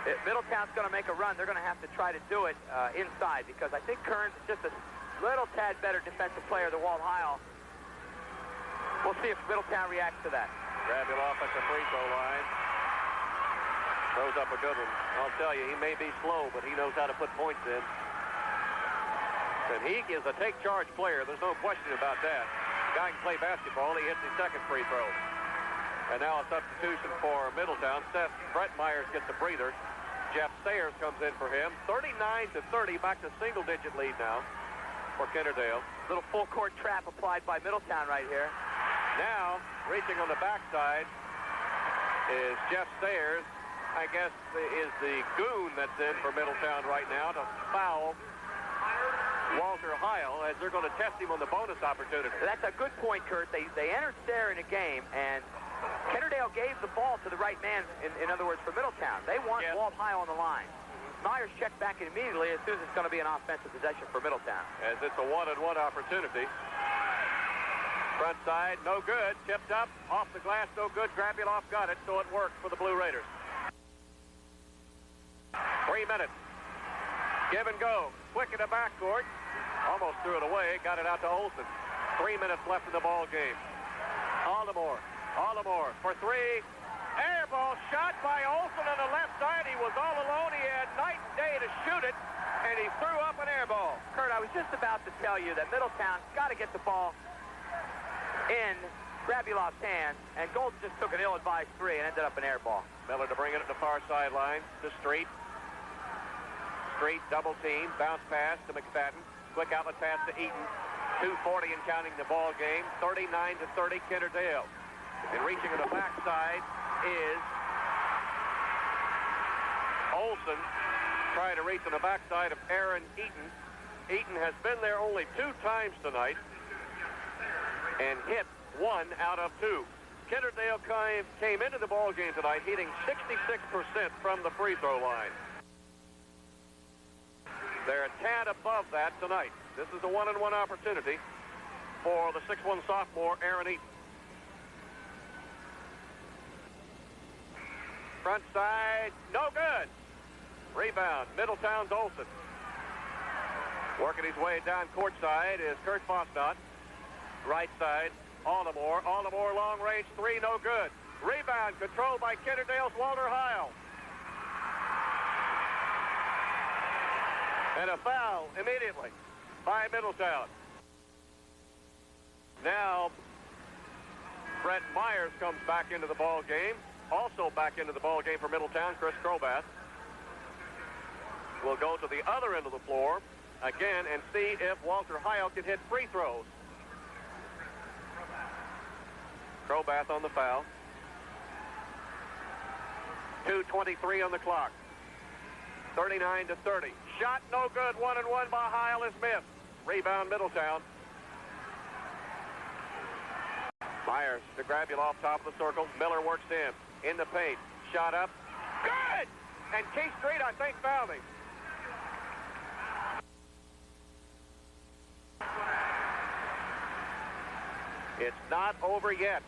if Middletown's going to make a run, they're going to have to try to do it inside, because I think Kearns is just a little tad better defensive player than Walt Heil. We'll see if Middletown reacts to that. Grabuloff at the free throw line. Throws up a good one. I'll tell you, he may be slow, but he knows how to put points in. And he is a take-charge player. There's no question about that. Guy can play basketball. He hits his 2nd free throw. And now a substitution for Middletown. Brett Myers gets a breather. Jeff Sayers comes in for him. 39-30, back to single-digit lead now for Kennardale. Little full-court trap applied by Middletown right here. Now, reaching on the backside is Jeff Sayers. I guess is the goon that's in for Middletown right now to foul Walter Heil, as they're going to test him on the bonus opportunity. That's a good point, Kurt. They entered Sayre in a game, and Kennardale gave the ball to the right man, in other words, for Middletown. They want Walt Heil on the line. Myers checked back in immediately as soon as it's going to be an offensive possession for Middletown. As it's a 1-on-1 opportunity. Front side, no good. Tipped up, off the glass, no good. Grabuloff got it, so it worked for the Blue Raiders. 3 minutes. Give and go. Quick in the backcourt. Almost threw it away. Got it out to Olsen. 3 minutes left in the ball game. Aldermore for 3. Air ball shot by Olsen on the left side. He was all alone. He had night and day to shoot it, and he threw up an air ball. Kurt, I was just about to tell you that Middletown's got to get the ball in Grabuloff's hand, and Golden just took an ill-advised 3 and ended up an air ball. Miller to bring it at the far sideline to Street. Street double team, bounce pass to McFadden. Quick outlet pass to Eaton. 2:40 and counting the ball game. 39-30 Kennardale. And reaching to the backside is Olson, trying to reach on the backside of Aaron Eaton. Eaton has been there only 2 times tonight and hit 1 out of 2. Kennard came into the ball game tonight hitting 66% from the free throw line. They're a tad above that tonight. This is a one-on-one opportunity for the 6'1 sophomore Aaron Eaton. Front side, no good. Rebound, Middletown's Olson. Working his way down court side is Kurt Fosnot. Right side, Altamore. Altamore long-range 3, no good. Rebound controlled by Kennardale's Walter Heil. And a foul immediately by Middletown. Now, Brett Myers comes back into the ball game. Also back into the ball game for Middletown, Chris Krobath will go to the other end of the floor again and see if Walter Heil can hit free throws. Krobath on the foul. 2:23 on the clock. 39-30. Shot no good. 1-and-1 by Heil is missed. Rebound Middletown. Myers to Grabulov, top of the circle. Miller works in the paint. Shot up. Good! And Keith Street, I think, fouled him. It's not over yet.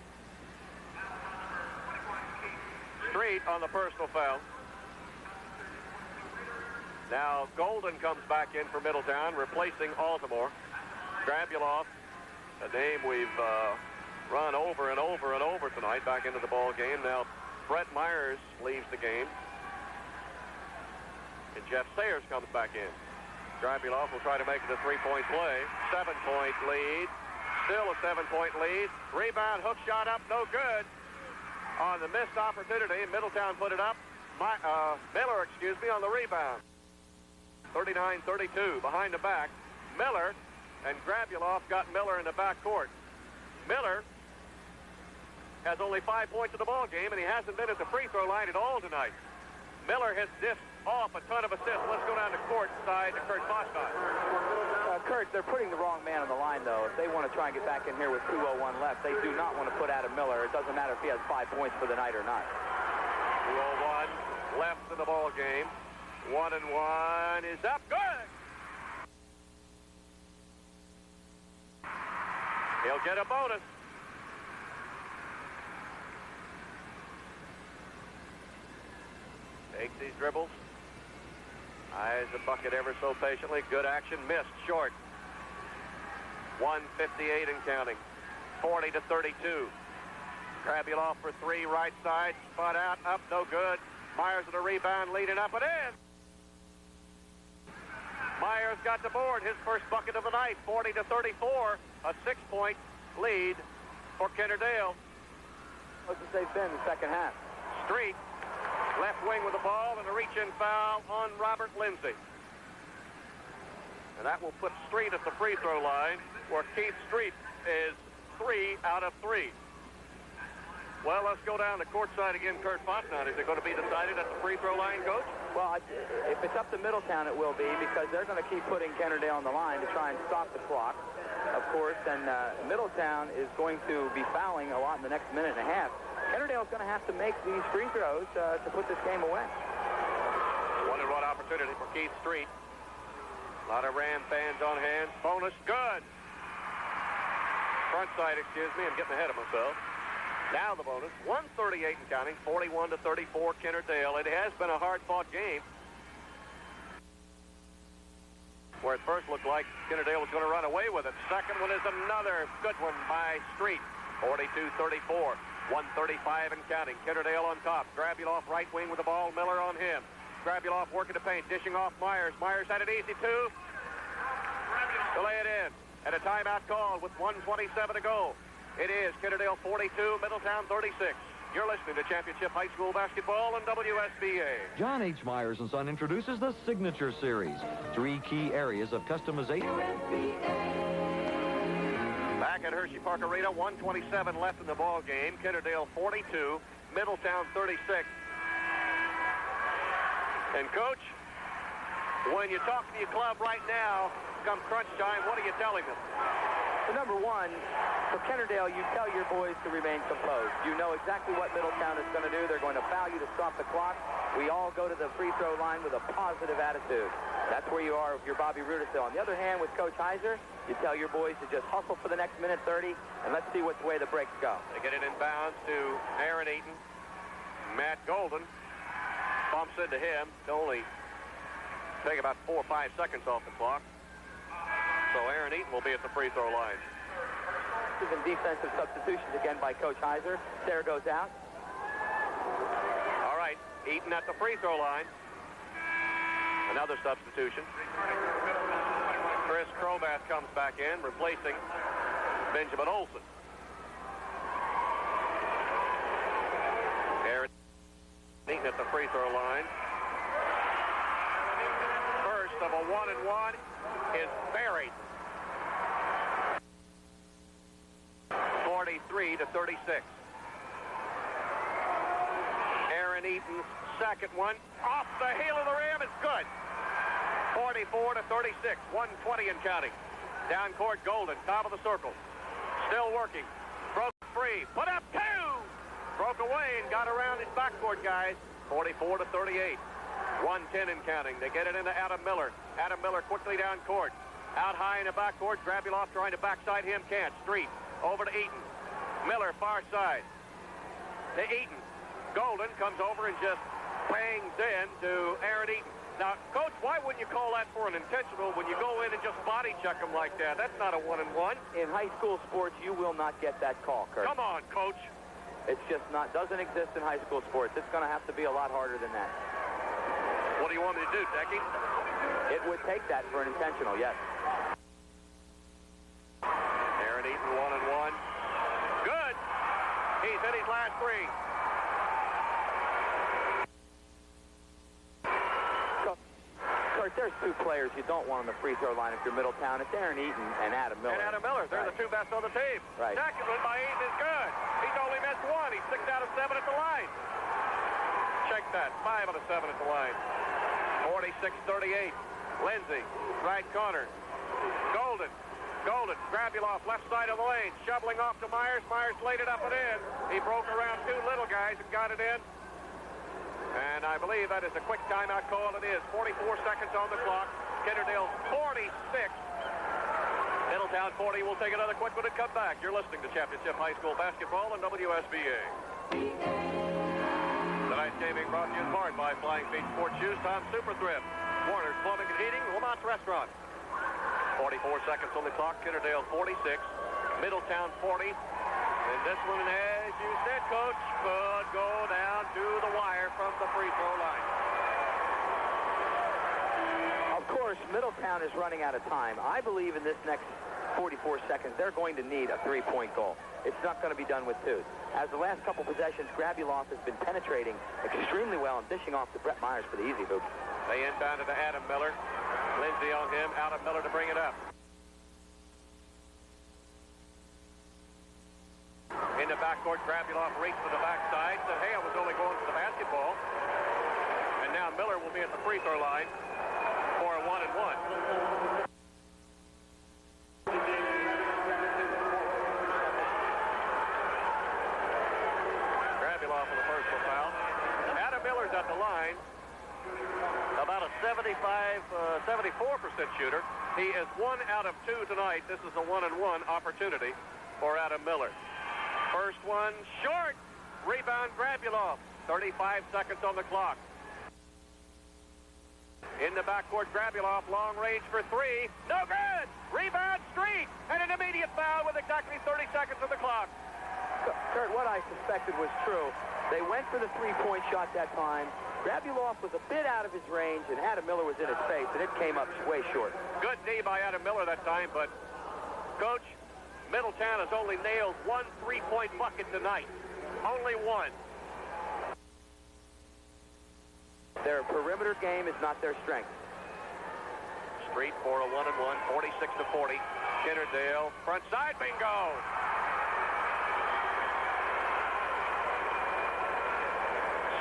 Street on the personal foul. Now Golden comes back in for Middletown, replacing Altamore. Grabulov, a name we've run over and over and over tonight, back into the ball game. Now Brett Myers leaves the game, and Jeff Sayers comes back in. Grabulov will try to make it a 3-point play. 7-point lead. Still a 7-point lead. Rebound, hook shot up, no good. On the missed opportunity, Middletown put it up. Miller, on the rebound. 39-32, behind the back. Miller and Grabulov got Miller in the backcourt. Miller has only 5 points in the ball game, and he hasn't been at the free throw line at all tonight. Miller has dished off a ton of assists. Let's go down to court side to Kurt Fosnot. Kurt, they're putting the wrong man on the line, though. If they want to try and get back in here with 2:01 left, they do not want to put Adam Miller. It doesn't matter if he has 5 points for the night or not. 2:01 left in the ball game. 1-and-1 is up. Good! He'll get a bonus. Takes these dribbles. Eyes the bucket ever so patiently. Good action. Missed. Short. 1:58 and counting. 40-32. Grabulov for 3, right side. Spot out. Up. No good. Myers with a rebound. Leading up and in. Myers got the board. His first bucket of the night. 40-34. A 6-point lead for Kennardale. What's the they've been in the second half? Street. Left wing with the ball and a reach-in foul on Robert Lindsay. And that will put Street at the free throw line, where Keith Street is 3 out of 3. Well, let's go down to courtside again. Kurt Fosnot, is it going to be decided at the free throw line, Coach? Well, if it's up to Middletown, it will be, because they're going to keep putting Kennardale on the line to try and stop the clock, of course. And Middletown is going to be fouling a lot in the next minute and a half. Kennardale's going to have to make these free throws to put this game away. 1-and-1 opportunity for Keith Street. A lot of Ram fans on hand. Bonus, good. Front side, I'm getting ahead of myself. Now the bonus, 138 and counting, 41-34 Kennardale. It has been a hard-fought game, where it first looked like Kennardale was going to run away with it. Second one is another good one by Street. 42-34, 135 and counting. Kennardale on top. Grabulov right wing with the ball. Miller on him. Grabulov working the paint, dishing off Myers. Myers had it easy, too, to lay it in. And a timeout call with 1:27 to go. It is Kennardale 42, Middletown 36. You're listening to Championship High School Basketball on WSBA. John H. Myers & Son introduces the Signature Series. 3 key areas of customization. Back back at Hershey Park Arena. 1:27 left in the ball game. Kennardale 42, Middletown 36. And Coach, when you talk to your club right now, come crunch time, what are you telling them? So number one, for Kennardale, you tell your boys to remain composed. You know exactly what Middletown is going to do. They're going to foul you to stop the clock. We all go to the free throw line with a positive attitude. That's where you are if you're Bobby Rudisill. On the other hand, with Coach Heiser, you tell your boys to just hustle for the next minute 30, and let's see which way the breaks go. They get it inbounds to Aaron Eaton. Matt Golden bumps into him. To only take about 4 or 5 seconds off the clock. So Aaron Eaton will be at the free throw line. Even defensive substitutions again by Coach Heiser. Sarah goes out. All right, Eaton at the free throw line. Another substitution. Chris Crobath comes back in, replacing Benjamin Olson. Aaron Eaton at the free throw line. First of a 1-and-1 is buried. 43-36. Aaron Eaton's second one off the heel of the rim is good. 44-36. 1:20 and counting. Down court, Golden, top of the circle. Still working. Broke free. Put up two. Broke away and got around his backcourt guys. 44-38. 1:10 and counting. They get it into Adam Miller. Adam Miller quickly down court. Out high in the backcourt. Grabuloff trying to backside him. Can't. Street. Over to Eaton. Miller far side. To Eaton. Golden comes over and just bangs in to Aaron Eaton. Now, Coach, why wouldn't you call that for an intentional when you go in and just body check him like that? That's not a 1-and-1. In high school sports, you will not get that call, Kurt. Come on, Coach. It's just not, doesn't exist in high school sports. It's going to have to be a lot harder than that. What do you want me to do, Decky? It would take that for an intentional, yes. Aaron Eaton, 1-and-1. Good. He's hit his last three. Kurt, there's two players you don't want on the free throw line if you're Middletown. It's Aaron Eaton and Adam Miller. And Adam Miller. They're the two best on the team. Right. Second one by Eaton is good. He's only missed one. He's 6 out of 7 at the line. Check that. 5 out of 7 at the line. 46-38. Lindsay, right corner. Golden. Grabuloff, left side of the lane. Shoveling off to Myers. Myers laid it up and in. He broke around two little guys and got it in. And I believe that is a quick timeout call. It is 44 seconds on the clock. Kennardale 46. Middletown 40. We'll take another quick one and come back. You're listening to Championship High School Basketball on WSBA. Tonight's game being brought to you in part by Flying Feet Sports Shoes, Tom's Super Thrift, Warner's Plumbing and Heating, Lamont's Restaurant. 44 seconds on the clock. Kennardale 46. Middletown 40. And this one, as you said, Coach, could go down to the wire from the free throw line. Of course, Middletown is running out of time. I believe in this next 44 seconds, they're going to need a three-point goal. It's not going to be done with twos. As the last couple possessions, Grabuloff has been penetrating extremely well and dishing off to Brett Myers for the easy hoop. They inbounded to Adam Miller. Lindsay on him. Adam Miller to bring it up. In the backcourt, Grabuloff reached for the backside. Said, hey, I was only going for the basketball. And now Miller will be at the free throw line for a 1-and-1. Grabuloff with the first foul. Adam Miller's at the line. About a 74% shooter. He is 1 out of 2 tonight. This is a 1-and-1 opportunity for Adam Miller. First one short. Rebound Grabuloff. 35 seconds on the clock. In the backcourt, Grabuloff, long range for three. No good. Rebound Street. And an immediate foul with exactly 30 seconds on the clock. Kurt, what I suspected was true. They went for the three-point shot that time. Grabuloff was a bit out of his range, and Adam Miller was in his face, and it came up way short. Good knee by Adam Miller that time, but, Coach, Middletown has only nailed one three-point bucket tonight. Only one. Their perimeter game is not their strength. Street for a 1-and-1, 46-40. Kennardale, front side, bingo!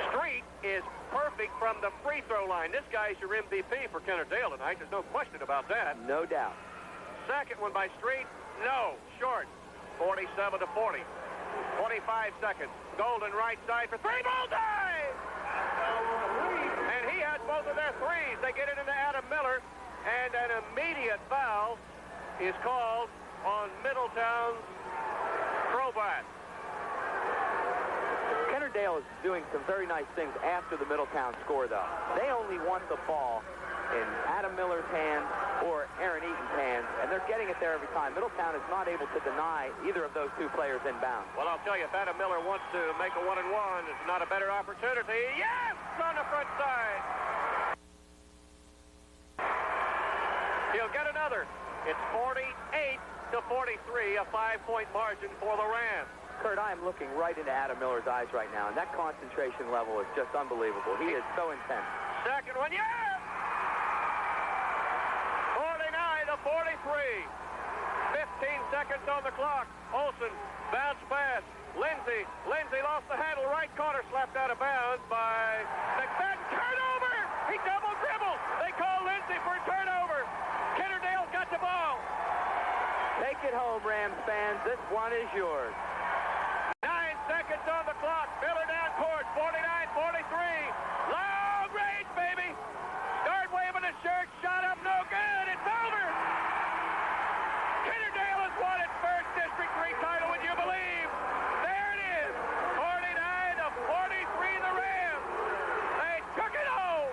Street is perfect from the free throw line. This guy's your MVP for Kennardale tonight. There's no question about that. No doubt. Second one by Street, no, short, 47-40. 25 seconds. Golden right side for three, bullseye! And he has both of their threes. They get it into Adam Miller, and an immediate foul is called on Middletown's throwback. Kennardale is doing some very nice things after the Middletown score, though. They only want the ball in Adam Miller's hands or Aaron Eaton's hands, and they're getting it there every time. Middletown is not able to deny either of those two players inbound. Well, I'll tell you, if Adam Miller wants to make a 1-and-1, it's not a better opportunity. Yes, on the front side. He'll get another. It's 48-43, a 5-point margin for the Rams. Kurt, I am looking right into Adam Miller's eyes right now, and that concentration level is just unbelievable. He is so intense. Second one, yes! 49-43. 15 seconds on the clock. Olsen, bounce pass. Lindsay lost the handle. Right corner slapped out of bounds by McFadden. Turnover! He double dribbled. They call Lindsay for a turnover. Kennardale's got the ball. Take it home, Rams fans. This one is yours. 9 seconds on the clock. Miller down court. 49-43. Long range, baby. Start waving the shirt. Shot up, no good. It's over. Kennardale has won its first District 3 title, would you believe? There it is. 49-43, the Rams. They took it home.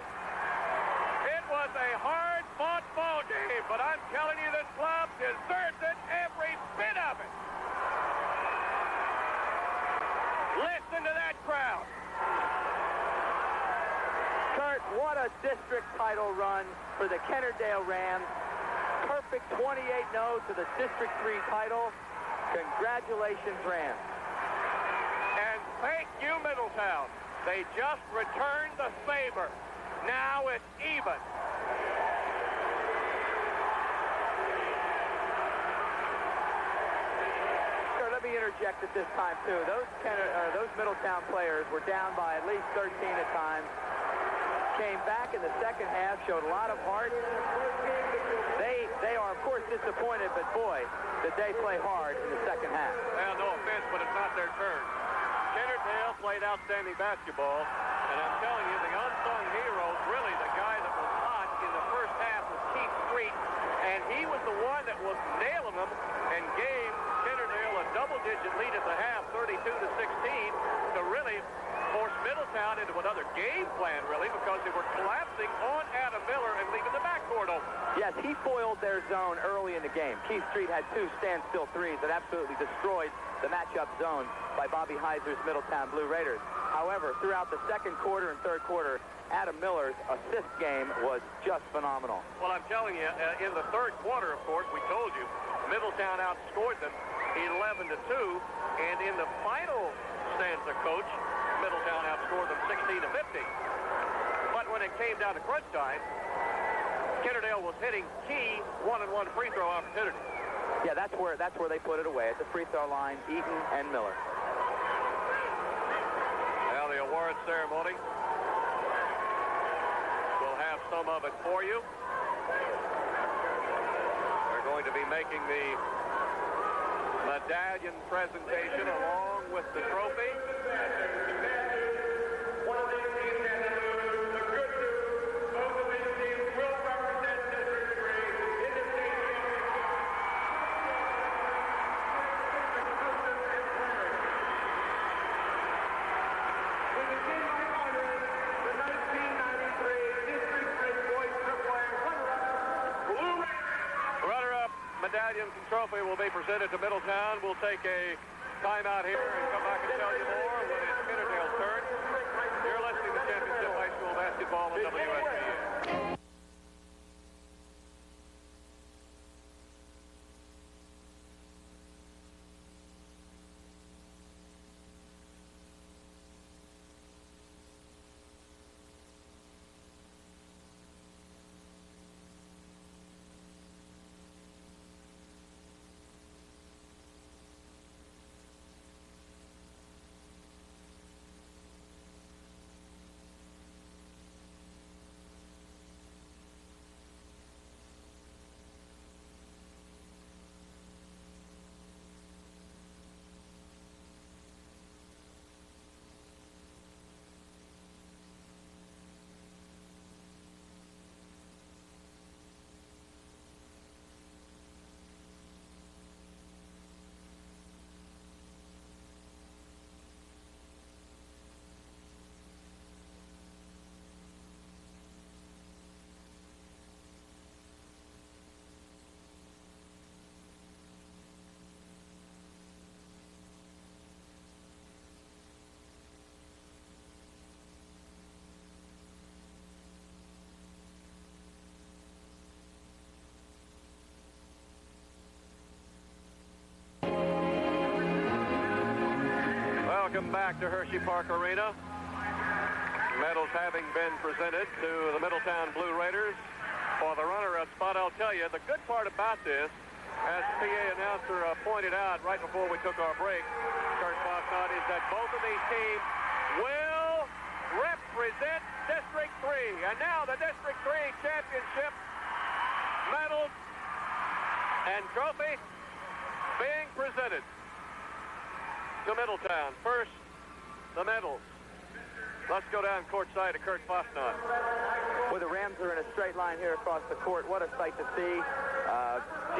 It was a hard-fought ball game, but I'm telling you, this club deserves it, every bit of it. Listen to that crowd. Kurt, what a district title run for the Kennardale Rams. Perfect 28-0 to the District 3 title. Congratulations, Rams. And thank you, Middletown. They just returned the favor. Now it's even. Let me interject at this time, too. Those Middletown players were down by at least 13 at times. Came back in the second half, showed a lot of heart. They are, of course, disappointed, but boy, did they play hard in the second half. Well, no offense, but it's not their turn. Kennardale played outstanding basketball, and I'm telling you, the unsung hero, really the guy that was hot in the first half was Keith Street, and he was the one that was nailing them and gave Kennardale a double-digit lead at the half, 32-16, to really force Middletown into another game plan, really, because they were collapsing on Adam Miller and leaving the backcourt open. Yes, he foiled their zone early in the game. Keith Street had two standstill threes that absolutely destroyed the matchup zone by Bobby Heiser's Middletown Blue Raiders. However, throughout the second quarter and third quarter, Adam Miller's assist game was just phenomenal. Well, I'm telling you, in the third quarter, of course, we told you, Middletown outscored them 11-2, and in the final stanza, coach, Middletown outscored them 16-15. But when it came down to crunch time, Kennardale was hitting key 1-and-1 free throw opportunities. Yeah, that's where they put it away, at the free throw line, Eaton and Miller. Now the award ceremony. We'll have some of it for you. We're going to be making the medallion presentation along with the trophy. One of these teams can lose. The good news, both of these teams will represent District 3 in the state championship. With the team by honors, the 1993 District 3 Boys AAA runner-up, Blue Raiders. Runner-up medallions and trophy will be presented to Middletown. We'll take a timeout here and come back and tell you more when it's Kennardale's turn. You're listening to Championship High School Basketball on WSBN. Welcome back to Hershey Park Arena. Medals having been presented to the Middletown Blue Raiders. For the runner-up spot, I'll tell you, the good part about this, as the PA announcer pointed out right before we took our break, Kurt Bosnott, is that both of these teams will represent District 3. And now the District 3 championship medals and trophy being presented to Middletown. First, the medals. Let's go down courtside to Kurt Bosnott. Well, the Rams are in a straight line here across the court. What a sight to see.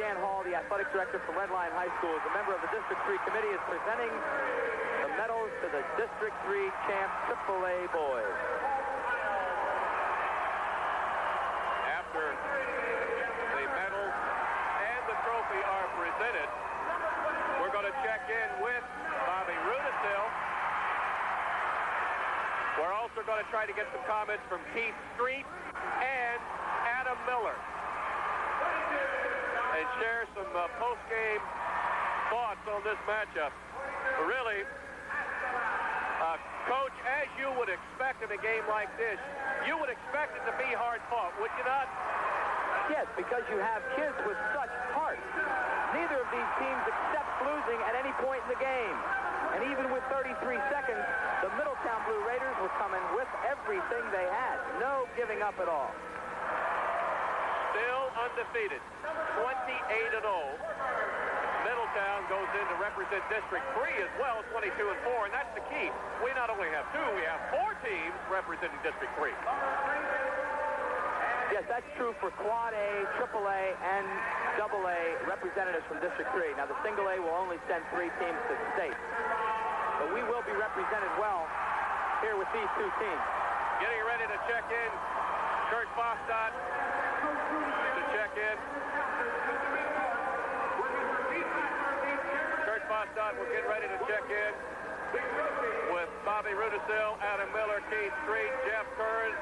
Jan Hall, the athletic director from Red Lion High School, is a member of the District 3 committee, is presenting the medals to the District 3 champ AAA boys. After the medals and the trophy are presented, we're going to check in with Bobby Rudisil. We're also going to try to get some comments from Keith Street and Adam Miller and share some post-game thoughts on this matchup. Really, Coach, as you would expect in a game like this, you would expect it to be hard-fought, would you not? Yes, because you have kids with such heart. Neither of these teams accepts losing at any point in the game. And even with 33 seconds, the Middletown Blue Raiders were coming with everything they had. No giving up at all. Still undefeated, 28-0. Middletown goes in to represent District 3 as well, 22-4, and that's the key. We not only have two, we have four teams representing District 3. Yes, that's true for Quad A, AAA, and AA representatives from District 3. Now, the Single A will only send 3 teams to state. But we will be represented well here with these two teams. Getting ready to check in, Kurt Bosnott to check in. Kurt Bosnott will get ready to check in with Bobby Rudisil, Adam Miller, Keith Street, Jeff Curran.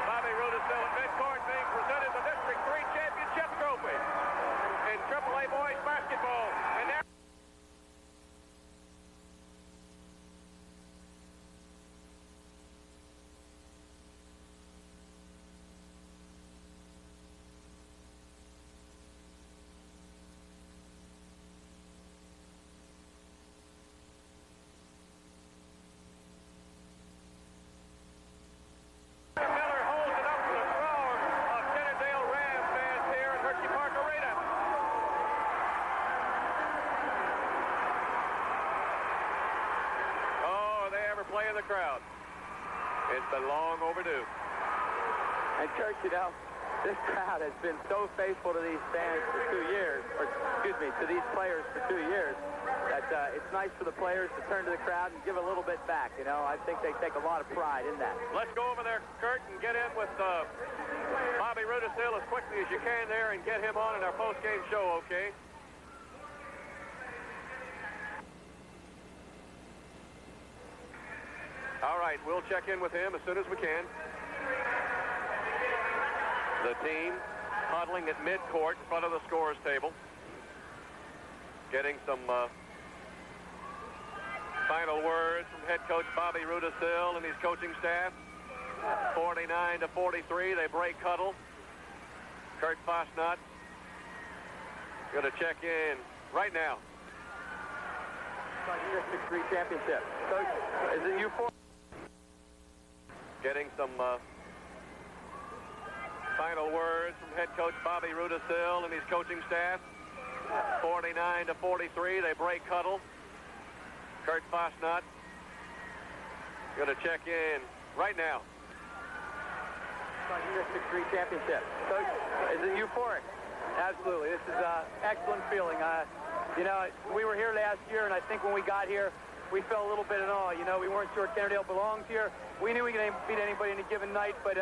Bobby Rudisil at midcourt being presented the District 3 championship trophy in AAA boys basketball. And there play in the crowd. It's been long overdue. And Kurt, you know, this crowd has been so faithful to these fans for 2 years, or excuse me, to these players for 2 years, that it's nice for the players to turn to the crowd and give a little bit back. You know, I think they take a lot of pride in that. Let's go over there, Kurt, and get in with Bobby Rudisil as quickly as you can there and get him on in our post-game show, okay? All right, we'll check in with him as soon as we can. The team huddling at midcourt in front of the scorer's table. Getting some final words from head coach Bobby Rudisil and his coaching staff. 49-43, they break huddle. Kurt Bosnott going to check in right now. District 3 championship. Coach, is it you four? Getting some final words from head coach Bobby Rudisil and his coaching staff. 49-43, they break huddle. Kurt Bosnott going to check in right now. District 3 championship. Coach, is it euphoric? Absolutely. This is an excellent feeling. You know, we were here last year, and I think when we got here, we felt a little bit in awe. You know, we weren't sure Kennard belongs here. We knew we could beat anybody in a given night, but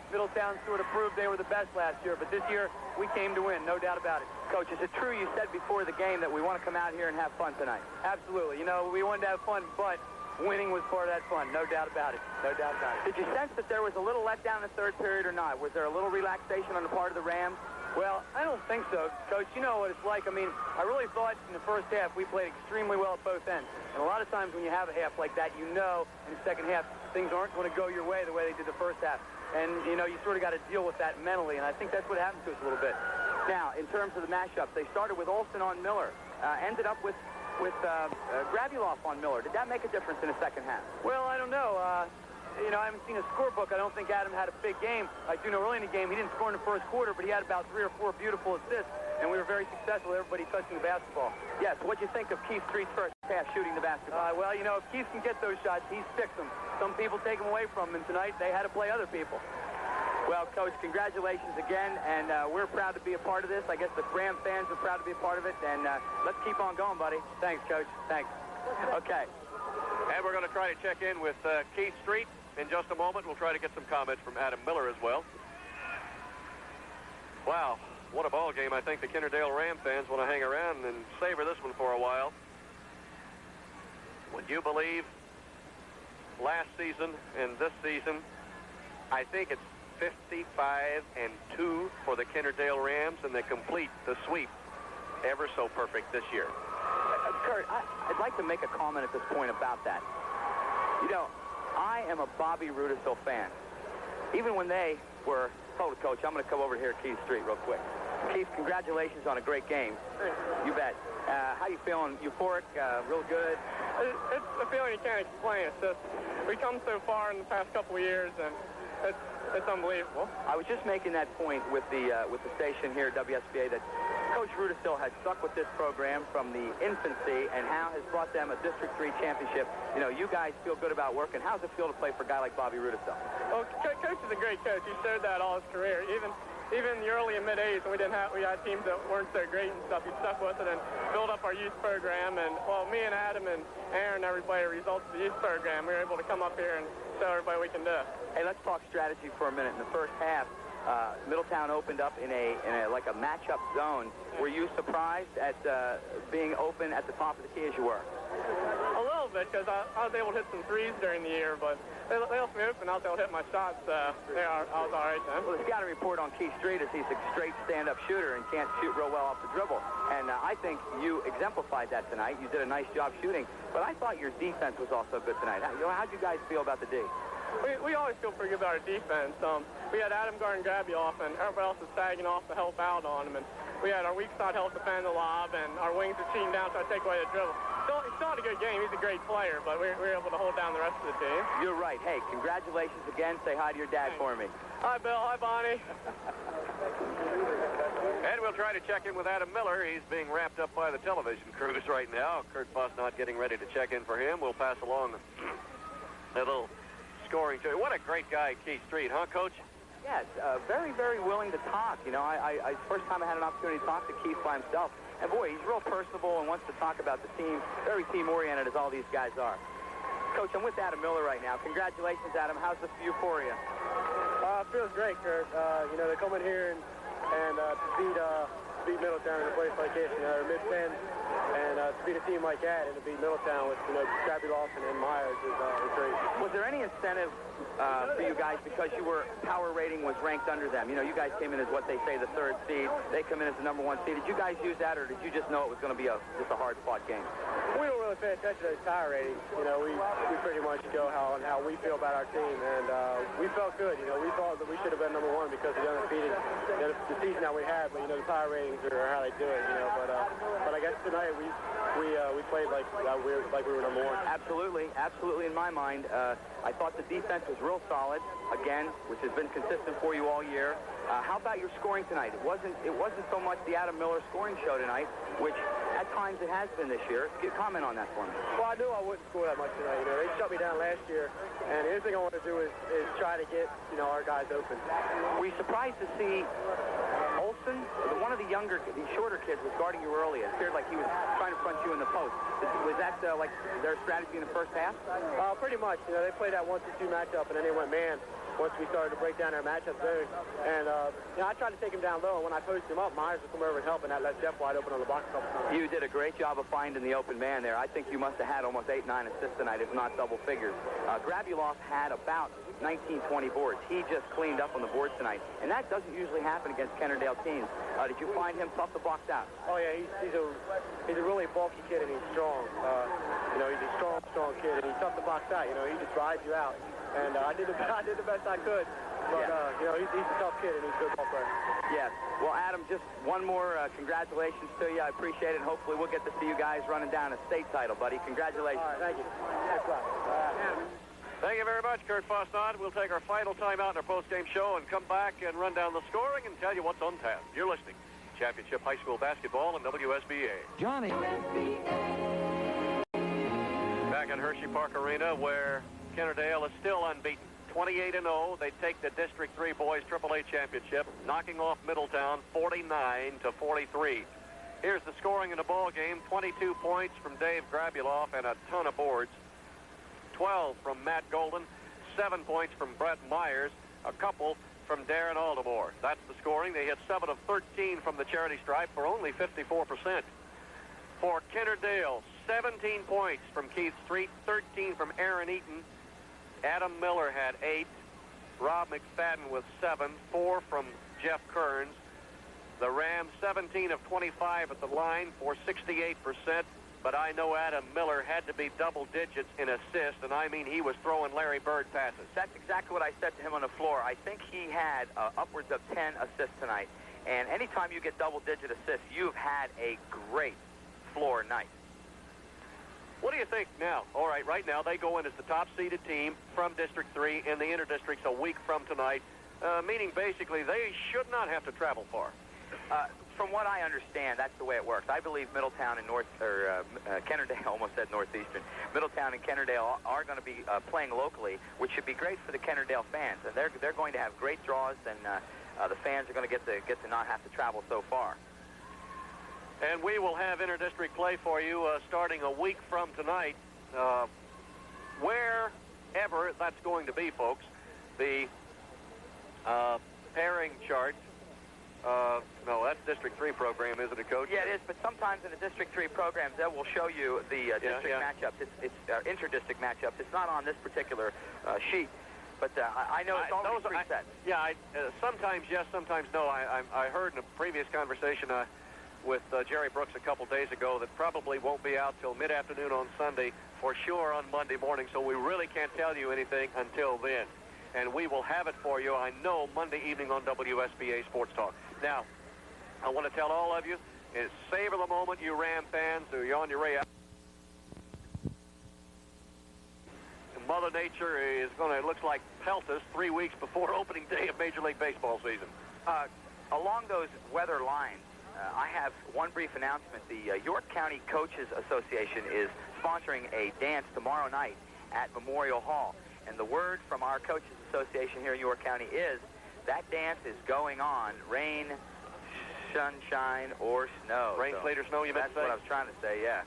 Middletown sort of proved they were the best last year. But this year, we came to win, no doubt about it. Coach, is it true you said before the game that we want to come out here and have fun tonight? Absolutely. You know, we wanted to have fun, but winning was part of that fun, no doubt about it. No doubt about it. Did you sense that there was a little letdown in the third period or not? Was there a little relaxation on the part of the Rams? Well, I don't think so, Coach. You know what it's like. I mean, I really thought in the first half we played extremely well at both ends. And a lot of times when you have a half like that, you know in the second half things aren't going to go your way the way they did the first half. And, you know, you sort of got to deal with that mentally, and I think that's what happened to us a little bit. Now, in terms of the matchups, they started with Olsen on Miller, ended up with Grabuloff on Miller. Did that make a difference in the second half? Well, I don't know. You know, I haven't seen a scorebook. I don't think Adam had a big game. I do know early in the game he didn't score in the first quarter, but he had about 3 or 4 beautiful assists, and we were very successful, everybody touching the basketball. Yes, what'd you think of Keith Street's first half shooting the basketball? Well, you know, if Keith can get those shots, he sticks them. Some people take them away from him, and tonight they had to play other people. Well, Coach, congratulations again, and we're proud to be a part of this. I guess the Ram fans are proud to be a part of it, and let's keep on going, buddy. Thanks, Coach. Thanks. Okay. And we're going to try to check in with Keith Street in just a moment. We'll try to get some comments from Adam Miller as well. Wow, what a ball game. I think the Kennard Ram fans want to hang around and savor this one for a while. Would you believe last season and this season, I think it's 55-2 for the Kennard Rams, and they complete the sweep ever so perfect this year. Kurt, I'd like to make a comment at this point about that. You know, I am a Bobby Rudisil fan. Even when they were... Hold it, Coach. I'm going to come over here to Keith Street real quick. Keith, congratulations on a great game. Thanks. You bet. How you feeling? Euphoric? Real good? It's a feeling you can't explain. It's just we come so far in the past couple of years, and it's unbelievable. I was just making that point with the station here at WSBA that Coach Rudisil has stuck with this program from the infancy and how has brought them a District 3 championship. You know, you guys feel good about working. How does it feel to play for a guy like Bobby Rudisil? Well, Coach is a great coach. He showed that all his career. Even in the early and mid 80s, when we had teams that weren't so great and stuff, he stuck with it and built up our youth program. And well, me and Adam and Aaron, everybody, results of the youth program, we were able to come up here and show everybody we can do. Hey, let's talk strategy for a minute. In the first half, Middletown opened up in a like a matchup zone. Were you surprised at being open at the top of the key as you were? A little bit, because I was able to hit some threes during the year, but they left me open. I was able to hit my shots. I was all right then. Well, there's got to report on Keith Street as he's a straight stand-up shooter and can't shoot real well off the dribble. And I think you exemplified that tonight. You did a nice job shooting, but I thought your defense was also good tonight. How'd you guys feel about the D? We always feel pretty good about our defense. We had Adam guarding Grabuloff, and everybody else was sagging off to help out on him. And we had our weak side help defend the lob, and our wings were cheating down trying to take away the dribble. He still had a good game. He's a great player, but we were able to hold down the rest of the team. You're right. Hey, congratulations again. Say hi to your dad for me. Hi, Bill. Hi, Bonnie. And we'll try to check in with Adam Miller. He's being wrapped up by the television crews right now. Kurt Foss not getting ready to check in for him. We'll pass along a little scoring to you. What a great guy, Keith Street, huh, Coach? Yes, very, very willing to talk. You know, I first time I had an opportunity to talk to Keith by himself. And, boy, he's real personable and wants to talk about the team, very team-oriented as all these guys are. Coach, I'm with Adam Miller right now. Congratulations, Adam. How's the euphoria? It feels great, Kurt. You know, they come in here and to beat Middletown in a place like this, you know, they're mid-10, and to beat a team like that and to beat Middletown with, you know, Grabuloff and Myers is great. Was there any incentive for you guys because your power rating was ranked under them? You know, you guys came in as what they say the 3rd seed. They come in as the #1 seed. Did you guys use that, or did you just know it was going to be just a hard-fought game? We don't really pay attention to those power ratings. You know, we pretty much go how we feel about our team, and we felt good. You know, we thought that we should have been #1 because of the undefeated, you know, the season that we had. But you know, the power ratings are how they do it. You know, but I guess tonight we played like we were #1. Absolutely. In my mind, I thought the defense was real solid again, which has been consistent for you all year. How about your scoring tonight? It wasn't so much the Adam Miller scoring show tonight, which at times it has been this year. Comment on that for me. Well, I knew I wouldn't score that much tonight. You know, they shut me down last year, and the only thing I want to do is try to get, you know, our guys open. Were you surprised to see Olsen, one of the shorter kids, was guarding you early? It appeared like he was trying to front you in the post. Was that like their strategy in the first half? Pretty much. You know, they played that 1-2 matchup, and then they went man. once we started to break down our matchup zone. And, you know, I tried to take him down low, and when I posted him up, Myers would come over and help, and that left Jeff wide open on the block a couple times. You did a great job of finding the open man there. I think you must have had almost 8, 9 assists tonight, if not double figures. Grabulov had about 19, 20 boards. He just cleaned up on the board tonight, and that doesn't usually happen against Kennardale teams. Did you find him tough to box out? Oh yeah, he's a really bulky kid, and he's strong. You know, he's a strong kid, and he's tough to box out. You know, he just drives you out. And I did the best I could, but you know, he's a tough kid, and he's a good ball player. Yes. Well, Adam, just one more congratulations to you. I appreciate it, and hopefully we'll get to see you guys running down a state title, buddy. Congratulations. All right, thank you. Thanks a lot. Thank you very much, Kurt Fosnod. We'll take our final timeout in our post-game show and come back and run down the scoring and tell you what's on tap. You're listening to Championship High School Basketball and WSBA. Johnny. Back at Hershey Park Arena, where Kennardale is still unbeaten. 28-0. They take the District 3 Boys AAA Championship, knocking off Middletown 49-43. Here's the scoring in the ball game. 22 points from Dave Grabulov and a ton of boards. 12 from Matt Golden, 7 points from Brett Myers, a couple from Darren Aldemore. That's the scoring. They hit 7 of 13 from the charity stripe for only 54%. For Kennardale, 17 points from Keith Street, 13 from Aaron Eaton. Adam Miller had 8. Rob McFadden with 7, 4 from Jeff Kearns. The Rams, 17 of 25 at the line for 68%. But I know Adam Miller had to be double digits in assists, and I mean he was throwing Larry Bird passes. That's exactly what I said to him on the floor. I think he had upwards of 10 assists tonight. And anytime you get double-digit assists, you've had a great floor night. What do you think now? All right, right now they go in as the top-seeded team from District 3 in the interdistricts a week from tonight, meaning basically they should not have to travel far. From what I understand, that's the way it works. I believe Middletown and Kennardale, almost said Northeastern. Middletown and Kennardale are going to be playing locally, which should be great for the Kennardale fans. And they're going to have great draws, and the fans are going to get to not have to travel so far. And we will have interdistrict play for you starting a week from tonight. Wherever that's going to be, folks, the pairing chart. No, that's District 3 program, isn't it, Coach? Yeah, it is, but sometimes in the District 3 programs, they will show you the district matchups. It's inter-district matchups. It's not on this particular sheet, but I know it's already preset. Sometimes yes, sometimes no. I heard in a previous conversation with Jerry Brooks a couple days ago that probably won't be out till mid-afternoon on Sunday, for sure on Monday morning, so we really can't tell you anything until then. And we will have it for you, I know, Monday evening on WSBA Sports Talk. Now, I want to tell all of you, is savor the moment, you Ram fans, who you're on your way out. Mother Nature is going to, it looks like, pelt us 3 weeks before opening day of Major League Baseball season. Along those weather lines, I have one brief announcement. The York County Coaches Association is sponsoring a dance tomorrow night at Memorial Hall. And the word from our Coaches Association here in York County is that dance is going on, rain, sunshine, or snow. Rain, sleet, or snow, you meant to say? That's what I was trying to say, yeah.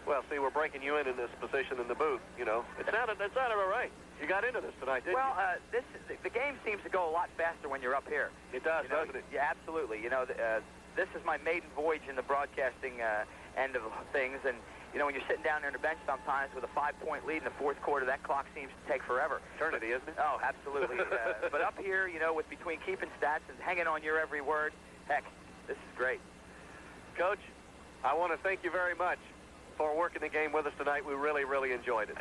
Well, see, we're breaking you in this position in the booth, you know. It sounded all right. You got into this tonight, didn't you? Well, the game seems to go a lot faster when you're up here. It does, doesn't it? Yeah, absolutely. You know, this is my maiden voyage in the broadcasting end of things, and you know, when you're sitting down there on the bench sometimes with a 5-point lead in the fourth quarter, that clock seems to take forever. Eternity, isn't it? Oh, absolutely. But up here, you know, with between keeping stats and hanging on your every word, heck, this is great. Coach, I want to thank you very much for working the game with us tonight. We really, really enjoyed it.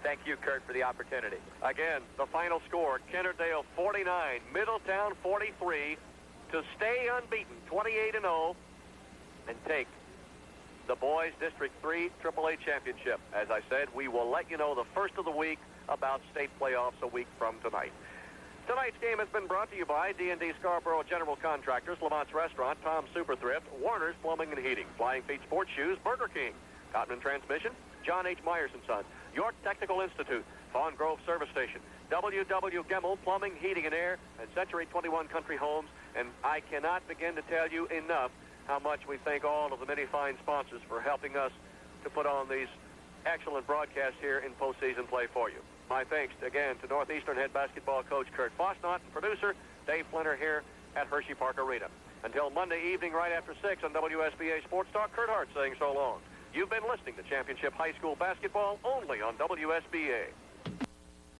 Thank you, Kurt, for the opportunity. Again, the final score, Kennardale 49, Middletown 43, to stay unbeaten, 28-0, and take the Boys District 3 AAA Championship. As I said, we will let you know the first of the week about state playoffs a week from tonight. Tonight's game has been brought to you by D&D Scarborough General Contractors, Lamont's Restaurant, Tom's Super Thrift, Warner's Plumbing and Heating, Flying Feet Sports Shoes, Burger King, Cotton & Transmission, John H. Myers & Son, York Technical Institute, Fawn Grove Service Station, W.W. Gemmel Plumbing, Heating and Air, and Century 21 Country Homes. And I cannot begin to tell you enough how much we thank all of the many fine sponsors for helping us to put on these excellent broadcasts here in postseason play for you. My thanks again to Northeastern head basketball coach Kurt Fosnot and producer Dave Flinter here at Hershey Park Arena. Until Monday evening right after 6 on WSBA Sports Talk, Kurt Hart saying so long. You've been listening to Championship High School Basketball only on WSBA.